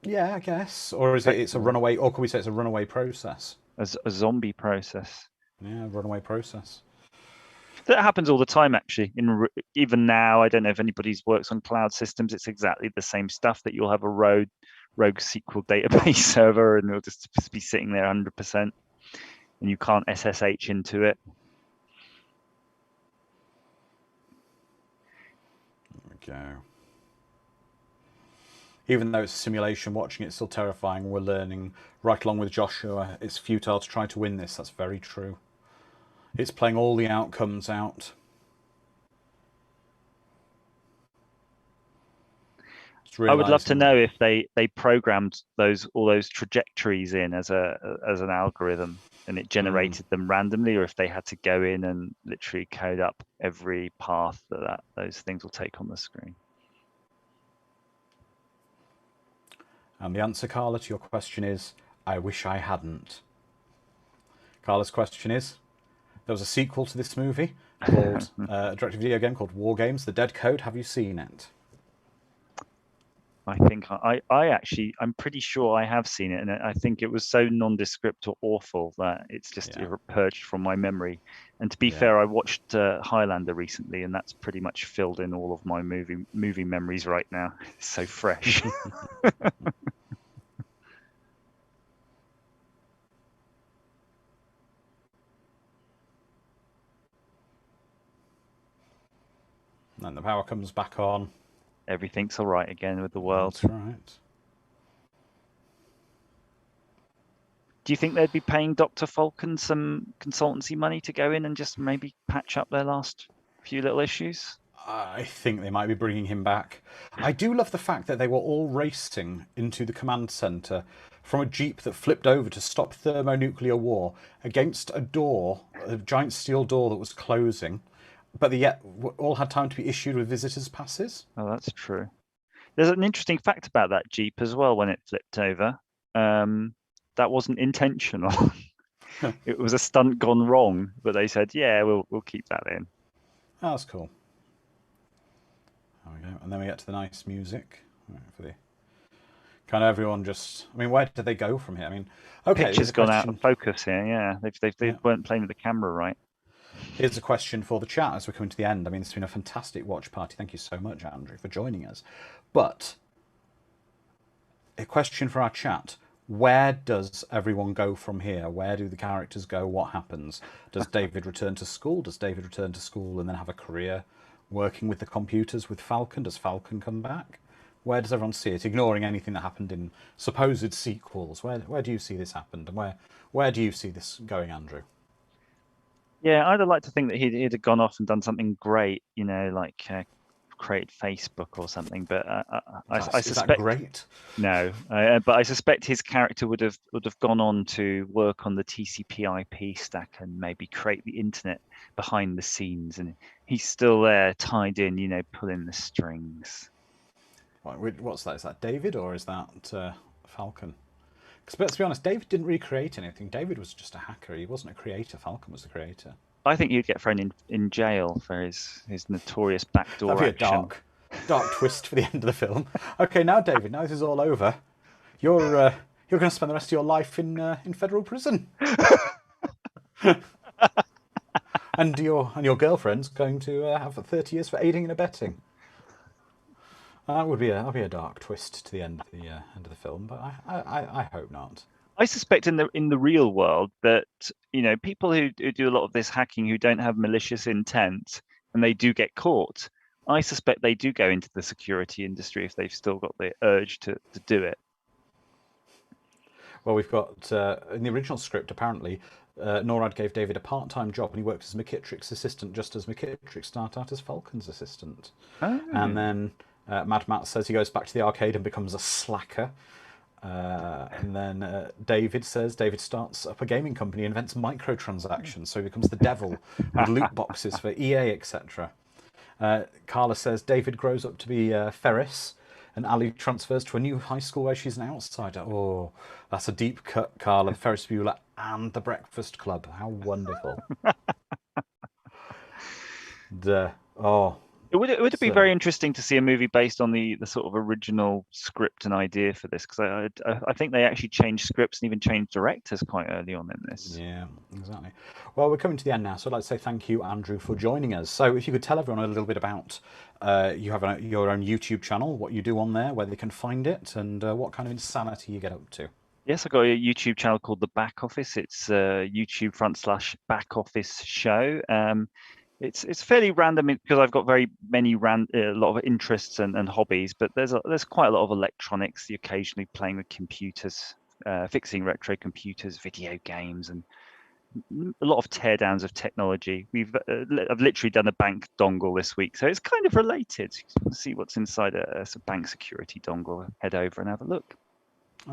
yeah, I guess. Or is it? It's a runaway. Or can we say it's a runaway process? A zombie process. Yeah, runaway process. That happens all the time, actually. Even now, I don't know if anybody's works on cloud systems. It's exactly the same stuff that you'll have a rogue SQL database server, and it'll just be sitting there 100%, and you can't SSH into it. There we go. Even though it's a simulation, watching it's still terrifying. We're learning right along with Joshua. It's futile to try to win this. That's very true. It's playing all the outcomes out. I would love to know if they programmed all those trajectories in as an algorithm and it generated them randomly, or if they had to go in and literally code up every path that those things will take on the screen. And the answer, Carla, to your question is, I wish I hadn't. Carla's question is, there was a sequel to this movie called a direct-to-video game called Wargames, The Dead Code. Have you seen it? I think I'm pretty sure I have seen it, and I think it was so nondescript or awful that it's just purged from my memory. And to be fair, I watched Highlander recently, and that's pretty much filled in all of my movie memories right now. It's so fresh. And the power comes back on. Everything's all right again with the world. That's right. Do you think they'd be paying Dr. Falcon some consultancy money to go in and just maybe patch up their last few little issues? I think they might be bringing him back. I do love the fact that they were all racing into the command centre from a jeep that flipped over to stop thermonuclear war against a door, a giant steel door that was closing, but they yet all had time to be issued with visitors' passes. Oh, that's true. There's an interesting fact about that jeep as well when it flipped over. That wasn't intentional. It was a stunt gone wrong, but they said, yeah, we'll keep that in. Oh, that's cool. There we go. And then we get to the nice music. For the kind of everyone just, I mean, where did they go from here? I mean, okay. Picture's gone out of focus here, yeah. They weren't playing with the camera right. Here's a question for the chat as we're coming to the end. I mean, it's been a fantastic watch party. Thank you so much, Andrew, for joining us. But a question for our chat. Where does everyone go from here? Where do the characters go? What happens? Does David return to school? Does David return to school and then have a career working with the computers with Falcon? Does Falcon come back? Where does everyone see it? Ignoring anything that happened in supposed sequels. Where do you see this happened? And where do you see this going, Andrew? Yeah, I'd like to think that he'd have gone off and done something great, you know, like create Facebook or something. But I suspect is that great? No, but I suspect his character would have gone on to work on the TCP/IP stack and maybe create the internet behind the scenes, and he's still there, tied in, you know, pulling the strings. What's that? Is that David or is that Falcon? Because let's be honest, David didn't really create anything. David was just a hacker. He wasn't a creator. Falcon was the creator. I think he'd get thrown in jail for his notorious backdoor That'd be a action. dark twist for the end of the film. Okay, now David, now this is all over. You're going to spend the rest of your life in federal prison, and your girlfriend's going to have 30 years for aiding and abetting. That'd be a dark twist to the end of the film, but I hope not. I suspect in the real world that people who do a lot of this hacking who don't have malicious intent and they do get caught, I suspect they do go into the security industry if they've still got the urge to do it. Well, we've got in the original script apparently. NORAD gave David a part-time job and he worked as McKittrick's assistant just as McKittrick started out as Falcon's assistant. Oh. And then Mad Matt says he goes back to the arcade and becomes a slacker. And then David says David starts up a gaming company and invents microtransactions, so he becomes the devil with loot boxes for EA, etc. Carla says David grows up to be Ferris, and Ali transfers to a new high school where she's an outsider. Oh, that's a deep cut, Carla. Ferris Bueller and The Breakfast Club. How wonderful. It would be very interesting to see a movie based on the sort of original script and idea for this, because I think they actually changed scripts and even changed directors quite early on in this. Yeah, exactly. Well, we're coming to the end now, so I'd like to say thank you, Andrew, for joining us. So if you could tell everyone a little bit about you have your own YouTube channel, what you do on there, where they can find it, and what kind of insanity you get up to. Yes, I've got a YouTube channel called The Back Office. It's YouTube.com/Back Office Show. It's fairly random because I've got very many a lot of interests and hobbies, but there's quite a lot of electronics. Occasionally playing with computers, fixing retro computers, video games, and a lot of teardowns of technology. I've literally done a bank dongle this week, so it's kind of related. You can see what's inside a bank security dongle. Head over and have a look.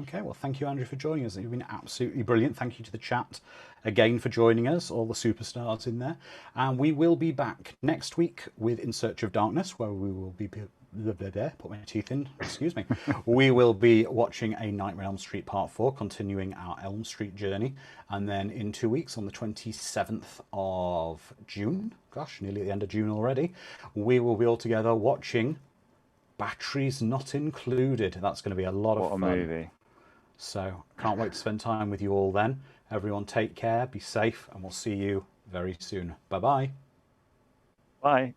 Okay, well, thank you, Andrew, for joining us. You've been absolutely brilliant. Thank you to the chat again for joining us, all the superstars in there. And we will be back next week with In Search of Darkness, where we will be... Put my teeth in, excuse me. We will be watching A Nightmare on Elm Street Part 4, continuing our Elm Street journey. And then in 2 weeks, on the 27th of June, gosh, nearly at the end of June already, we will be all together watching Batteries Not Included. That's going to be a lot of fun. What a movie. So can't wait to spend time with you all then. Everyone take care, be safe, and we'll see you very soon. Bye-bye. Bye.